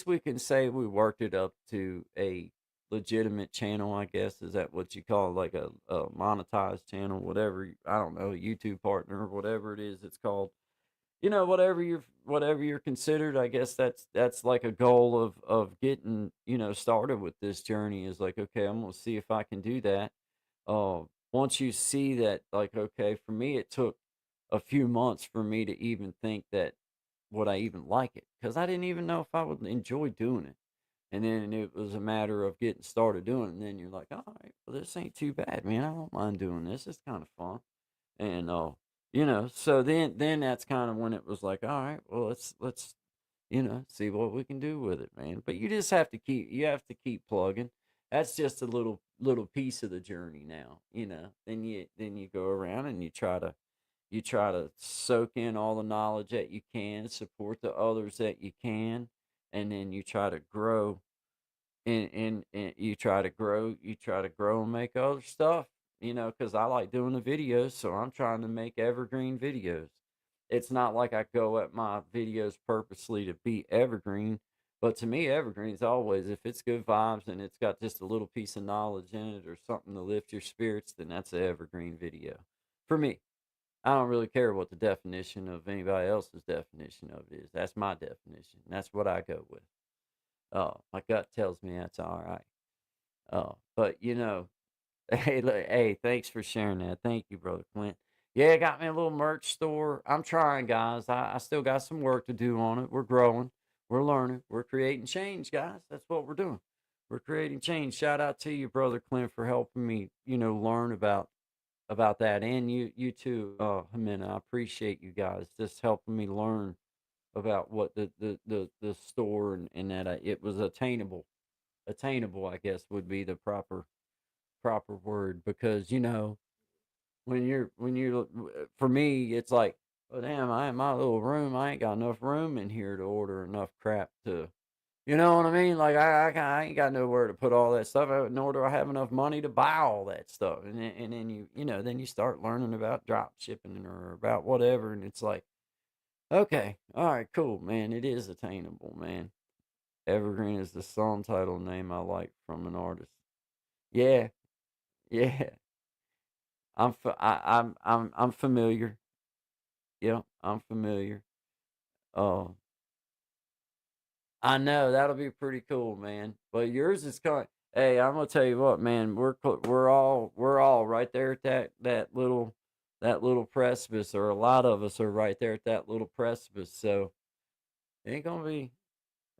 [SPEAKER 1] we can say we worked it up to a legitimate channel, I guess. Is that what you call it? Like a monetized channel, whatever I don't know, a YouTube partner or whatever it is it's called. Whatever you're considered, I guess that's like a goal of getting, started with this journey is like, okay, I'm gonna see if I can do that. Uh Once you see that, like, okay, for me it took a few months for me to even think that would I even like it? Because I didn't even know if I would enjoy doing it. And then it was a matter of getting started doing it. And then you're like, all right, well, this ain't too bad, man. I don't mind doing this. It's kind of fun. And so then that's kind of when it was like, all right, well, let's see what we can do with it, man. But you have to keep plugging. That's just a little piece of the journey now. Then you go around and you try to soak in all the knowledge that you can, support the others that you can, and then you try to grow and you try to grow and make other stuff, because I like doing the videos, so I'm trying to make evergreen videos. It's not like I go at my videos purposely to be evergreen, but to me, evergreen is always, if it's good vibes and it's got just a little piece of knowledge in it or something to lift your spirits, then that's an evergreen video for me. I don't really care what the definition of anybody else's definition of it is. That's my definition. That's what I go with. My gut tells me that's all right. But hey, look, hey, thanks for sharing that. Thank you, brother Clint. Yeah, got me a little merch store. I'm trying, guys. I still got some work to do on it. We're growing. We're learning. We're creating change, guys. That's what we're doing. We're creating change. Shout out to you, brother Clint, for helping me, learn about that, and you too, Jimena. I appreciate you guys just helping me learn about what the store and that it was attainable, I guess would be the proper word, because when you're for me it's like, oh damn, I in my little room, I ain't got enough room in here to order enough crap to, you know what I mean? Like I ain't got nowhere to put all that stuff, nor do I have enough money to buy all that stuff. And then then you start learning about drop shipping or about whatever, and it's like, okay, all right, cool, man. It is attainable, man. Evergreen is the song title name I like from an artist. Yeah, yeah. I'm familiar. Yeah, I'm familiar. Uh, I know that'll be pretty cool, man. But yours is kind. Hey, I'm gonna tell you what, man. We're all right there at that little precipice, or a lot of us are right there at that little precipice. So ain't gonna be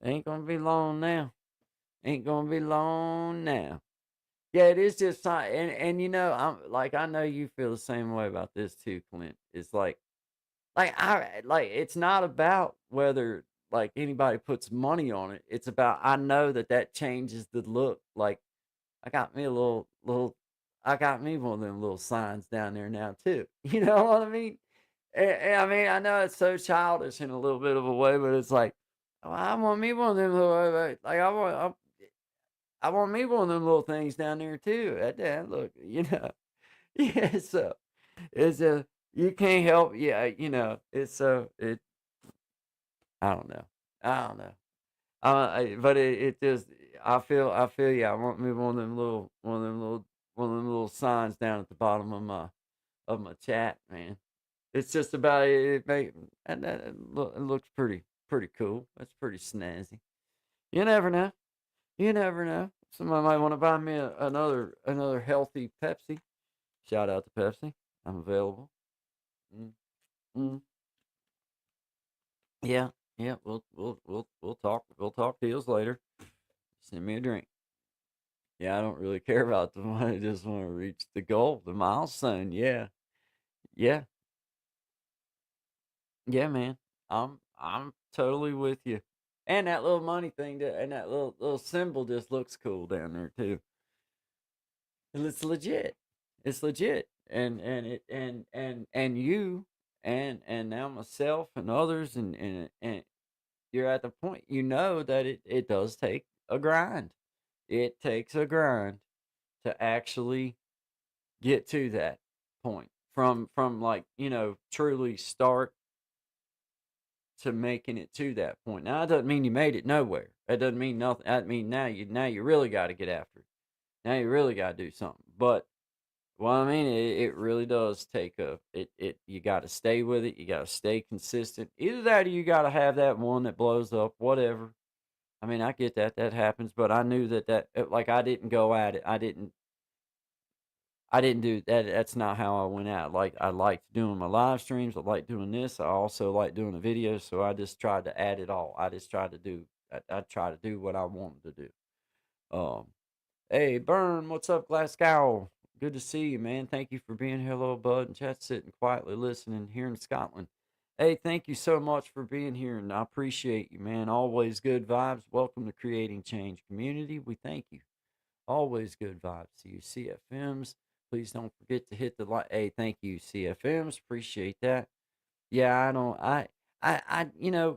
[SPEAKER 1] ain't gonna be long now. Ain't gonna be long now. Yeah, it is just and I'm like, I know you feel the same way about this too, Clint. It's like it's not about whether like anybody puts money on it. It's about, I know that changes the look. Like I got me a I got me one of them little signs down there now too. You know what I mean? And I mean, I know it's so childish in a little bit of a way, but it's like, oh, I want me one of them little, like I want me one of them little things down there too. That look, yeah. So it's a, you can't help, yeah. It's so it. I don't know. I don't know. But it just, I feel yeah. I want me one of them little signs down at the bottom of my chat, man. It's just about it. It looks pretty cool. That's pretty snazzy. You never know. You never know. Somebody might want to buy me another healthy Pepsi. Shout out to Pepsi. I'm available. Mm, mm. Yeah, yeah. We'll talk deals later. Send me a drink. Yeah, I don't really care about the money. I just want to reach the goal, the milestone. Yeah, yeah, yeah, man. I'm totally with you. And that little money thing, and that little symbol just looks cool down there too. And it's legit. It's legit. And you and now myself and others and you're at the point you know that it does take a grind. It takes a grind to actually get to that point from like, truly start to making it to that point. Now that doesn't mean you made it nowhere. That doesn't mean nothing. That mean now you really got to get after it. Now you really got to do something. But well, I mean, it really does take it. You got to stay with it. You got to stay consistent. Either that, or you got to have that one that blows up. Whatever. I mean, I get that happens, but I knew like I didn't go at it. I didn't do that. That's not how I went out. Like I liked doing my live streams. I like doing this. I also like doing the videos. So I just tried to add it all. I just tried to do. I try to do what I wanted to do. Um, Hey, Burn, what's up, Glasgow? Good to see you, man. Thank you for being here, little bud. And chat sitting quietly listening here in Scotland. Hey, thank you so much for being here, and I appreciate you, man. Always good vibes. Welcome to Creating Change Community. We thank you. Always good vibes to you, CFMs. Please don't forget to hit the like. Hey, thank you, CFMs. Appreciate that. Yeah, I don't.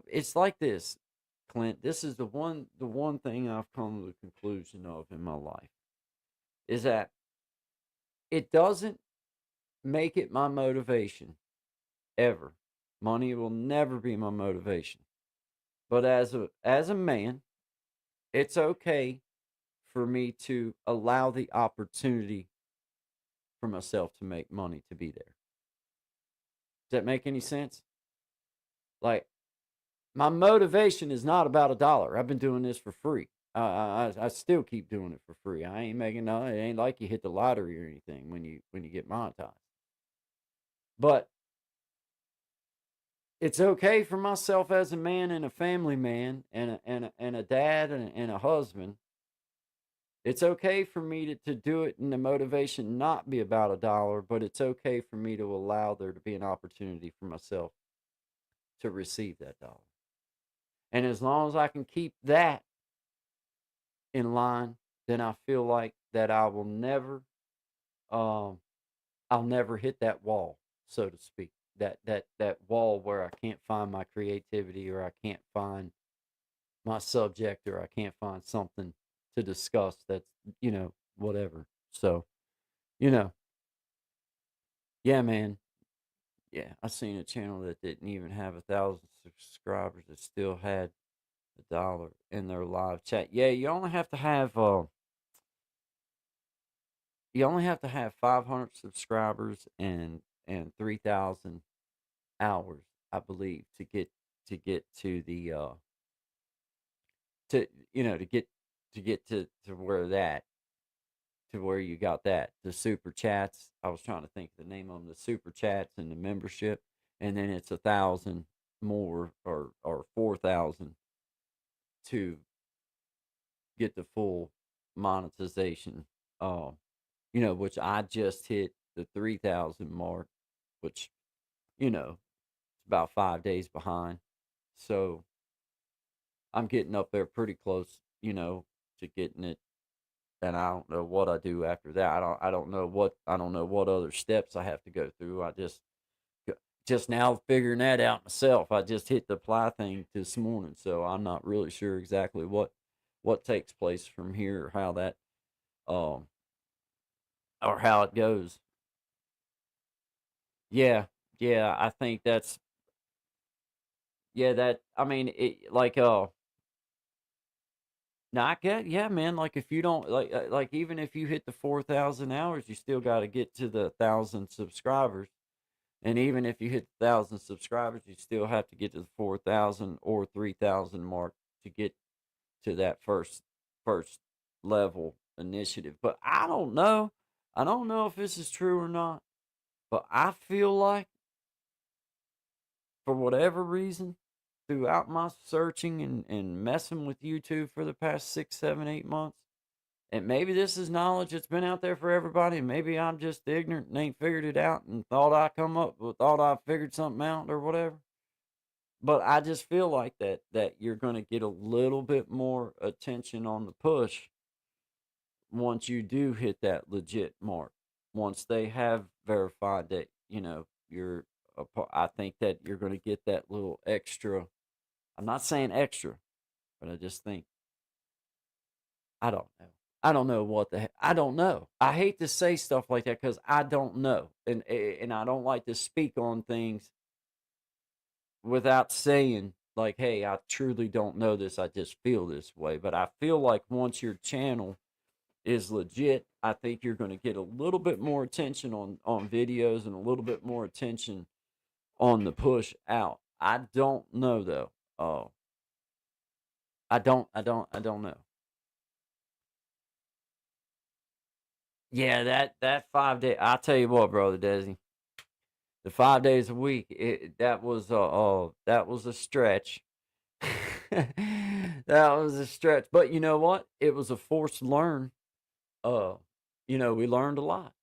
[SPEAKER 1] It's like this, Clint. This is the one thing I've come to the conclusion of in my life is that it doesn't make it my motivation ever. Money will never be my motivation. But as a man, it's okay for me to allow the opportunity for myself to make money to be there. Does that make any sense? Like my motivation is not about a dollar. I've been doing this for free. I still keep doing it for free. I ain't making no. It ain't like you hit the lottery or anything when you get monetized. But it's okay for myself as a man and a family man and a dad and a husband. It's okay for me to do it and the motivation not be about a dollar, but it's okay for me to allow there to be an opportunity for myself to receive that dollar. And as long as I can keep that in line, then I feel like that I will never um I'll never hit that wall, so to speak. That wall where I can't find my creativity or I can't find my subject or I can't find something to discuss that's, whatever. So, you know, yeah, man. Yeah, I seen a channel that didn't even have 1,000 subscribers that still had $1 in their live chat. Yeah, you only have to have 500 subscribers and 3,000 hours, I believe, to get to the to to get to where you got that the super chats. I was trying to think of the name of them, the super chats and the membership, and then it's 1,000 more or 4,000 to get the full monetization. Which I just hit the 3,000 mark, which it's about 5 days behind. So I'm getting up there pretty close, to getting it. And I don't know what I do after that. I don't know what other steps I have to go through. I just now figuring that out myself. I just hit the apply thing this morning, so I'm not really sure exactly what takes place from here or how that um or how it goes. Yeah, yeah, I think that's yeah, that I mean it like no, I get yeah, man. Like if you don't like even if you hit the 4,000 hours, you still got to get to the 1,000 subscribers. And even if you hit 1,000 subscribers, you still have to get to the 4,000 or 3,000 mark to get to that first level initiative. But I don't know. I don't know if this is true or not. But I feel like, for whatever reason, throughout my searching and messing with YouTube for the past 6, 7, 8 months, and maybe this is knowledge that's been out there for everybody, and maybe I'm just ignorant and ain't figured it out and thought I figured something out or whatever. But I just feel like that you're gonna get a little bit more attention on the push once you do hit that legit mark. Once they have verified that, you're I think that you're gonna get that little extra. I'm not saying extra, but I just think, I don't know. I don't know what the heck. I don't know. I hate to say stuff like that because I don't know, and I don't like to speak on things without saying, like, "Hey, I truly don't know this. I just feel this way." But I feel like once your channel is legit, I think you're going to get a little bit more attention on videos and a little bit more attention on the push out. I don't know though. I don't know. Yeah, that 5 day. I tell you what, brother Desi, the 5 days a week, that was a stretch. That was a stretch, but you know what? It was a forced learn. Uh, we learned a lot.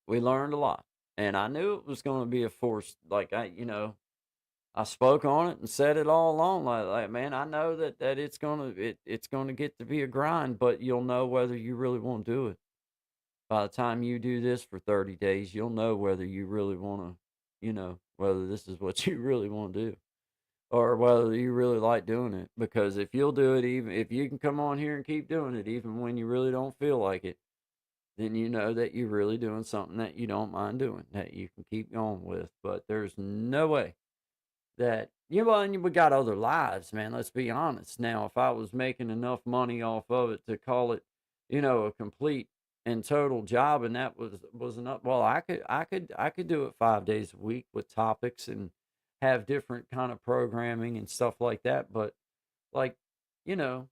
[SPEAKER 1] We learned a lot, and I knew it was going to be a forced. Like I spoke on it and said it all along. Like man, I know that it's gonna get to be a grind, but you'll know whether you really want to do it. By the time you do this for 30 days, you'll know whether you really want to, whether this is what you really want to do or whether you really like doing it. Because if you'll do it, even if you can come on here and keep doing it, even when you really don't feel like it, then you know that you're really doing something that you don't mind doing, that you can keep going with. But there's no way that and we got other lives, man. Let's be honest. Now, if I was making enough money off of it to call it, a complete and total job, and that was enough, well, I could do it 5 days a week with topics and have different kind of programming and stuff like that. But like, you know,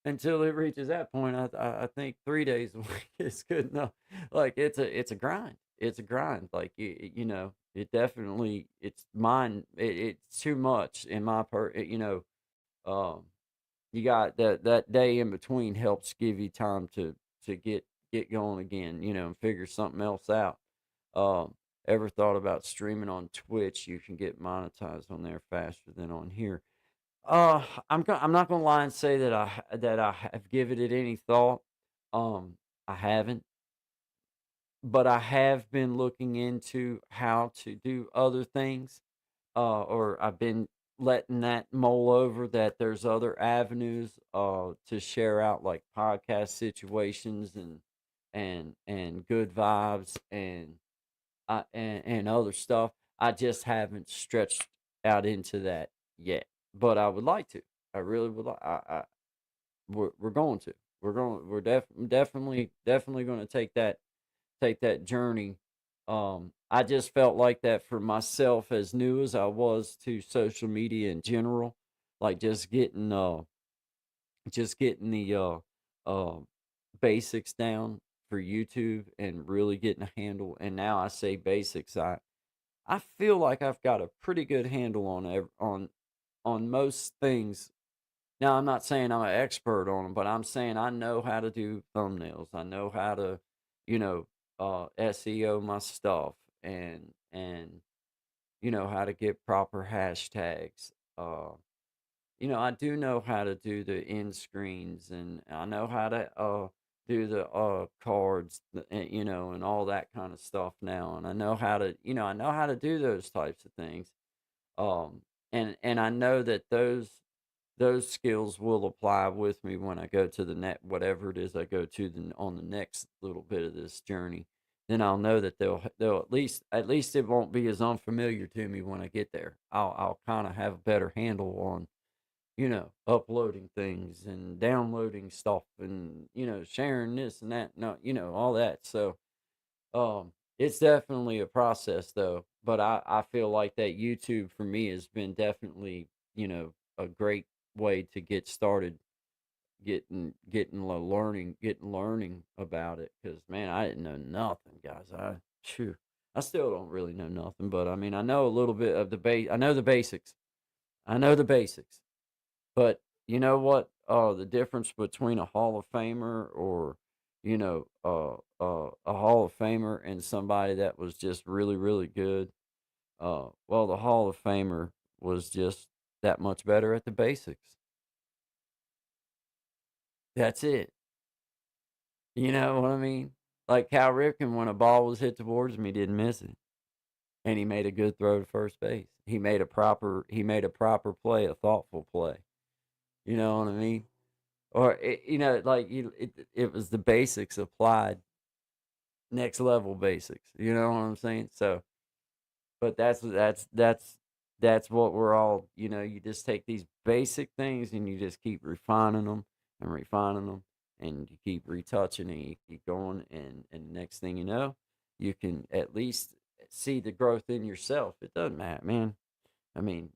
[SPEAKER 1] until it reaches that point, I think 3 days a week is good enough. Like it's a grind. It's a grind. Like it definitely it's too much in my um you got that day in between helps give you time to get going again, and figure something else out. Ever thought about streaming on Twitch? You can get monetized on there faster than on here. I'm not gonna lie and say that I have given it any thought. I haven't, but I have been looking into how to do other things. Or I've been letting that mull over that there's other avenues to share out, like podcast situations and good vibes and other stuff. I just haven't stretched out into that yet, but I would like to. I really would like. We're going to. We're definitely going to take that journey. I just felt like that for myself, as new as I was to social media in general, like just getting the uh basics down for YouTube and really getting a handle. And now I say basics, I feel like I've got a pretty good handle on most things. Now, I'm not saying I'm an expert on them, but I'm saying I know how to do thumbnails. I know how to, SEO my stuff and how to get proper hashtags. I do know how to do the end screens, and I know how to do the cards, and all that kind of stuff now. And I know how to do those types of things. And I know that those skills will apply with me when I go to the net, whatever it is I go to on the next little bit of this journey. Then I'll know that they'll at least it won't be as unfamiliar to me when I get there. I'll kind of have a better handle on uploading things and downloading stuff and sharing this and that, no, all that. So it's definitely a process though, but I feel like that YouTube for me has been definitely, a great way to get started learning about it. Because man, I didn't know nothing, guys. I still don't really know nothing, but I mean, I know a little bit of the base. I know the basics. I know the basics. But you know what? The difference between a Hall of Famer or a Hall of Famer and somebody that was just really, really good. Well, the Hall of Famer was just that much better at the basics. That's it. You know what I mean? Like Cal Ripken, when a ball was hit towards him, he didn't miss it, and he made a good throw to first base. He made a proper play, a thoughtful play. You know what I mean? Or like it was the basics applied, next level basics. You know what I'm saying? So, but that's what we're all. You just take these basic things and you just keep refining them and refining them, and you keep retouching and you keep going, and next thing you know, you can at least see the growth in yourself. It doesn't matter, man. I mean,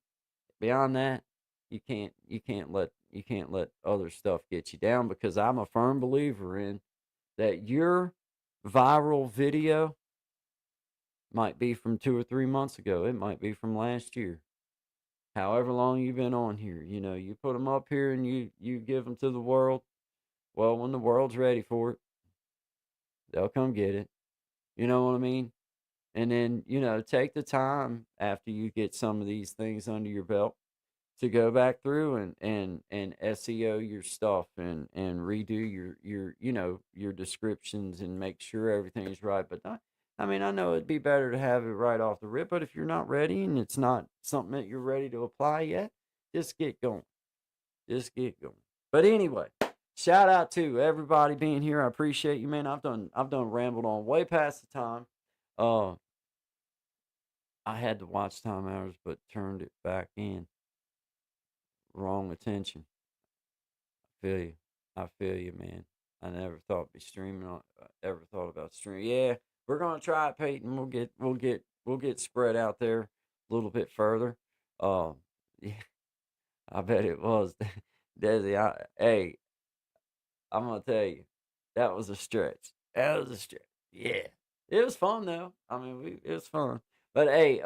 [SPEAKER 1] beyond that, you can't let other stuff get you down, because I'm a firm believer in that your viral video might be from 2 or 3 months ago. It might be from last year. However long you've been on here, you put them up here and you give them to the world. Well, when the world's ready for it, they'll come get it. You know what I mean? And then, take the time after you get some of these things under your belt to go back through and SEO your stuff and redo your descriptions and make sure everything's right. But I mean, I know it'd be better to have it right off the rip, but if you're not ready and it's not something that you're ready to apply yet, just get going. Just get going. But anyway, shout out to everybody being here. I appreciate you, man. I've done rambled on way past the time. Uh I had the watch time hours but turned it back in. Wrong attention. Feel you. I feel you, man. I never thought I'd be streaming on. Ever thought about streaming? Yeah, we're gonna try it, Peyton. We'll get spread out there a little bit further. Yeah, I bet it was, Desi. Hey, I'm gonna tell you, that was a stretch. That was a stretch. Yeah, it was fun though. I mean, it was fun. But hey,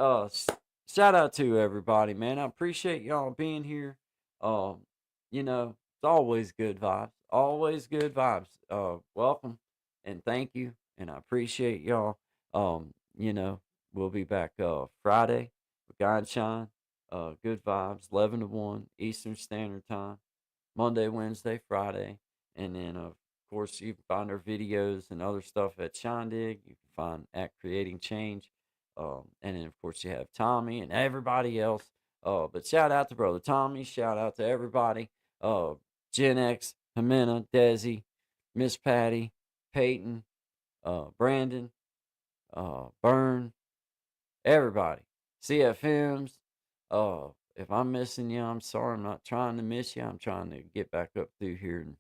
[SPEAKER 1] shout out to everybody, man. I appreciate y'all being here. Um, it's always good vibes. Always good vibes. Welcome and thank you, and I appreciate y'all. We'll be back Friday with God and Shine. Good vibes, 11 to 1 Eastern Standard Time. Monday, Wednesday, Friday. And then, of course, you can find our videos and other stuff at Shindig. You can find at Creating Change. And then, of course, you have Tommy and everybody else. But shout out to Brother Tommy. Shout out to everybody. Gen X, Jimena, Desi, Miss Patty, Peyton, Brandon, Byrne, everybody. CFMs. If I'm missing you, I'm sorry. I'm not trying to miss you. I'm trying to get back up through here and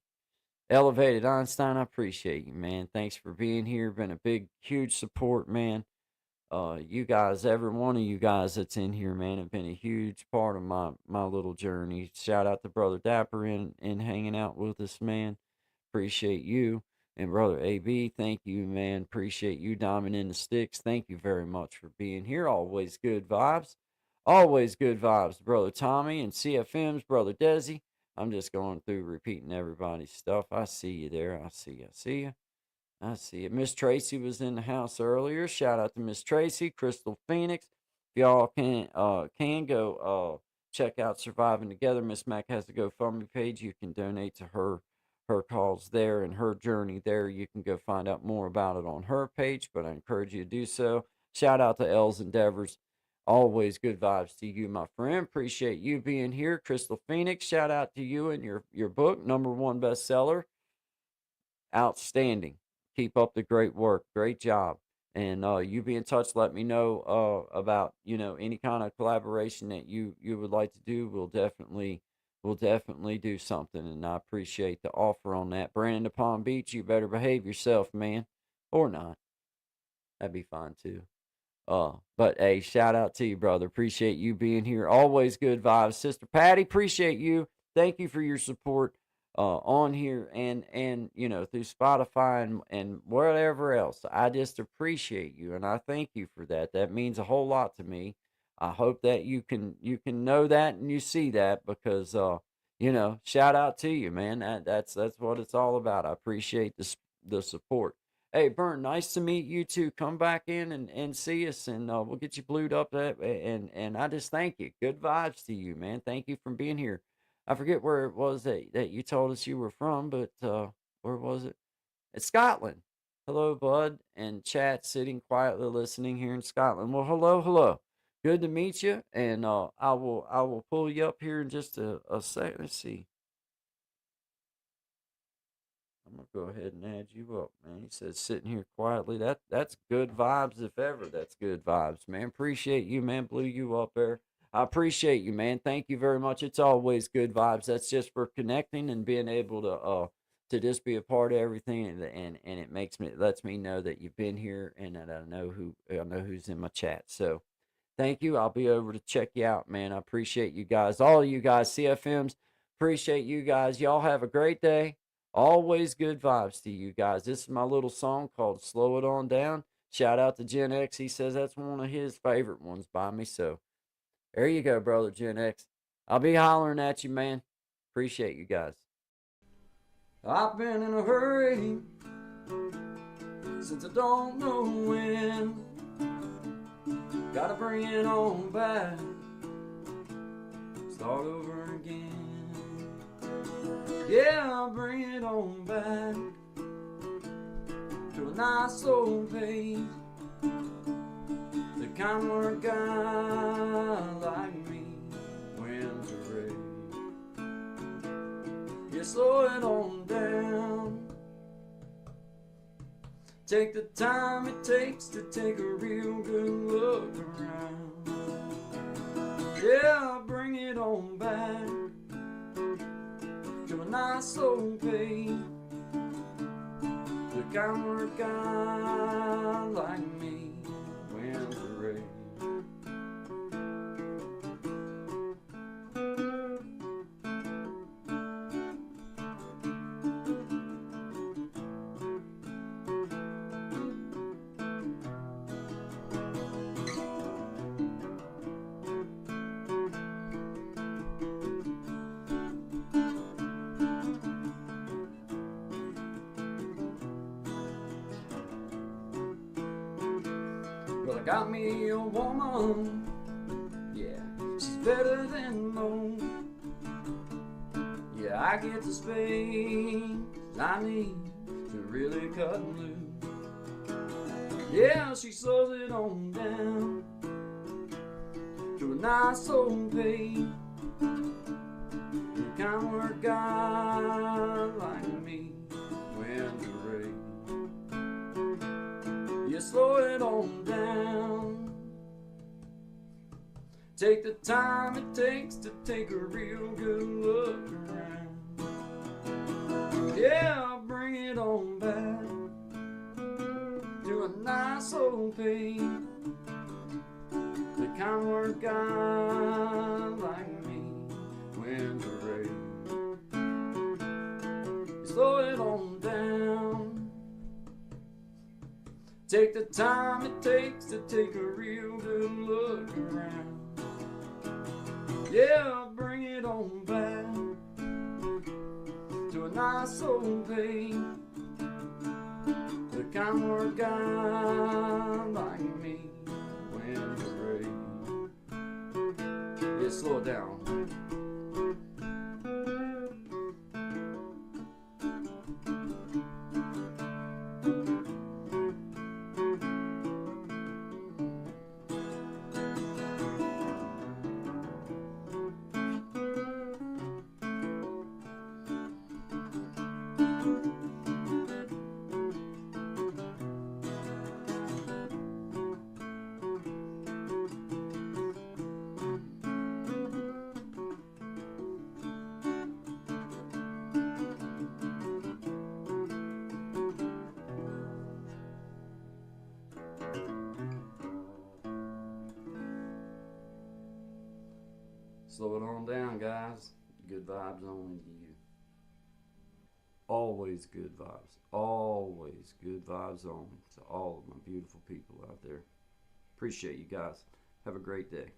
[SPEAKER 1] elevated Einstein. I appreciate you, man. Thanks for being here. Been a big, huge support, man. You guys, every one of you guys that's in here, man, have been a huge part of my little journey. Shout out to Brother Dapper in hanging out with us, man. Appreciate you. And Brother AB, thank you, man. Appreciate you, Diamond in the Sticks. Thank you very much for being here. Always good vibes. Always good vibes, Brother Tommy and CFM's Brother Desi. I'm just going through repeating everybody's stuff. I see you there. I see you. I see you. I see it. Miss Tracy was in the house earlier. Shout out to Miss Tracy, Crystal Phoenix. If y'all can go check out Surviving Together. Miss Mac has a GoFundMe page. You can donate to her cause there and her journey there. You can go find out more about it on her page, but I encourage you to do so. Shout out to L's Endeavors. Always good vibes to you, my friend. Appreciate you being here. Crystal Phoenix, shout out to you and your book, #1 bestseller. Outstanding. Keep up the great work. Great job. And you be in touch. Let me know about any kind of collaboration that you would like to do. We'll definitely do something. And I appreciate the offer on that. Brandon to Palm Beach, you better behave yourself, man, or not. That'd be fine too. But hey, shout out to you, brother. Appreciate you being here. Always good vibes. Sister Patty, appreciate you. Thank you for your support. on here and you know through Spotify and whatever else. I just appreciate you and I thank you for that. That means a whole lot to me. I hope that you can know that and you see that because you know, shout out to you, man. That's what it's all about. I appreciate the support. Hey, Bern, nice to meet you too. Come back in and see us, and we'll get you blued up. And I just thank you. Good vibes to you, man. Thank you for being here. I forget where it was that you told us you were from, but where was it? It's Scotland. Hello, bud, and chat sitting quietly listening here in Scotland. Well, hello, hello. Good to meet you, and I will pull you up here in just a sec. Let's see. I'm gonna go ahead and add you up, man. He says sitting here quietly. That's good vibes if ever. That's good vibes, man. Appreciate you, man. Blew you up there. I appreciate you, man. Thank you very much. It's always good vibes. That's just for connecting and being able to just be a part of everything, and it lets me know that you've been here and that I know who's in my chat. So thank you. I'll be over to check you out, man. I appreciate you guys. All of you guys, CFMs, appreciate you guys. Y'all have a great day. Always good vibes to you guys. This is my little song called Slow It On Down. Shout out to Gen X. He says that's one of his favorite ones by me. So there you go, brother Gen X. I'll be hollering at you, man. Appreciate you guys. I've been in a hurry since I don't know when. Gotta bring it on back. Start over again. Yeah, I'll bring it on back to a nice old page. The kind where a guy like me wins a race. You slow it on down. Take the time it takes to take a real good look around. Yeah, I'll bring it on back to a nice old page. The kind where a guy like me wins a race. Well, I got me a woman, yeah, she's better than most. Yeah, I get the space I need to really cut loose. Yeah, she slows it on down to a nice old pace. The kind where a guy like me wins a race. You slow it on down. Take the time it takes to take a real good look around. Yeah, I'll bring it on back to a nice old pace. The kind where a guy like me wins a race. You slow it on down. Take the time it takes to take a real good look around. Yeah, I'll bring it on back to a nice old pace. The kind where a guy like me wins a race. Yeah, slow it down. Slow it on down, guys. Good vibes only to you. always good vibes. Always good vibes on to all of my beautiful people out there. Appreciate you guys. Have a great day.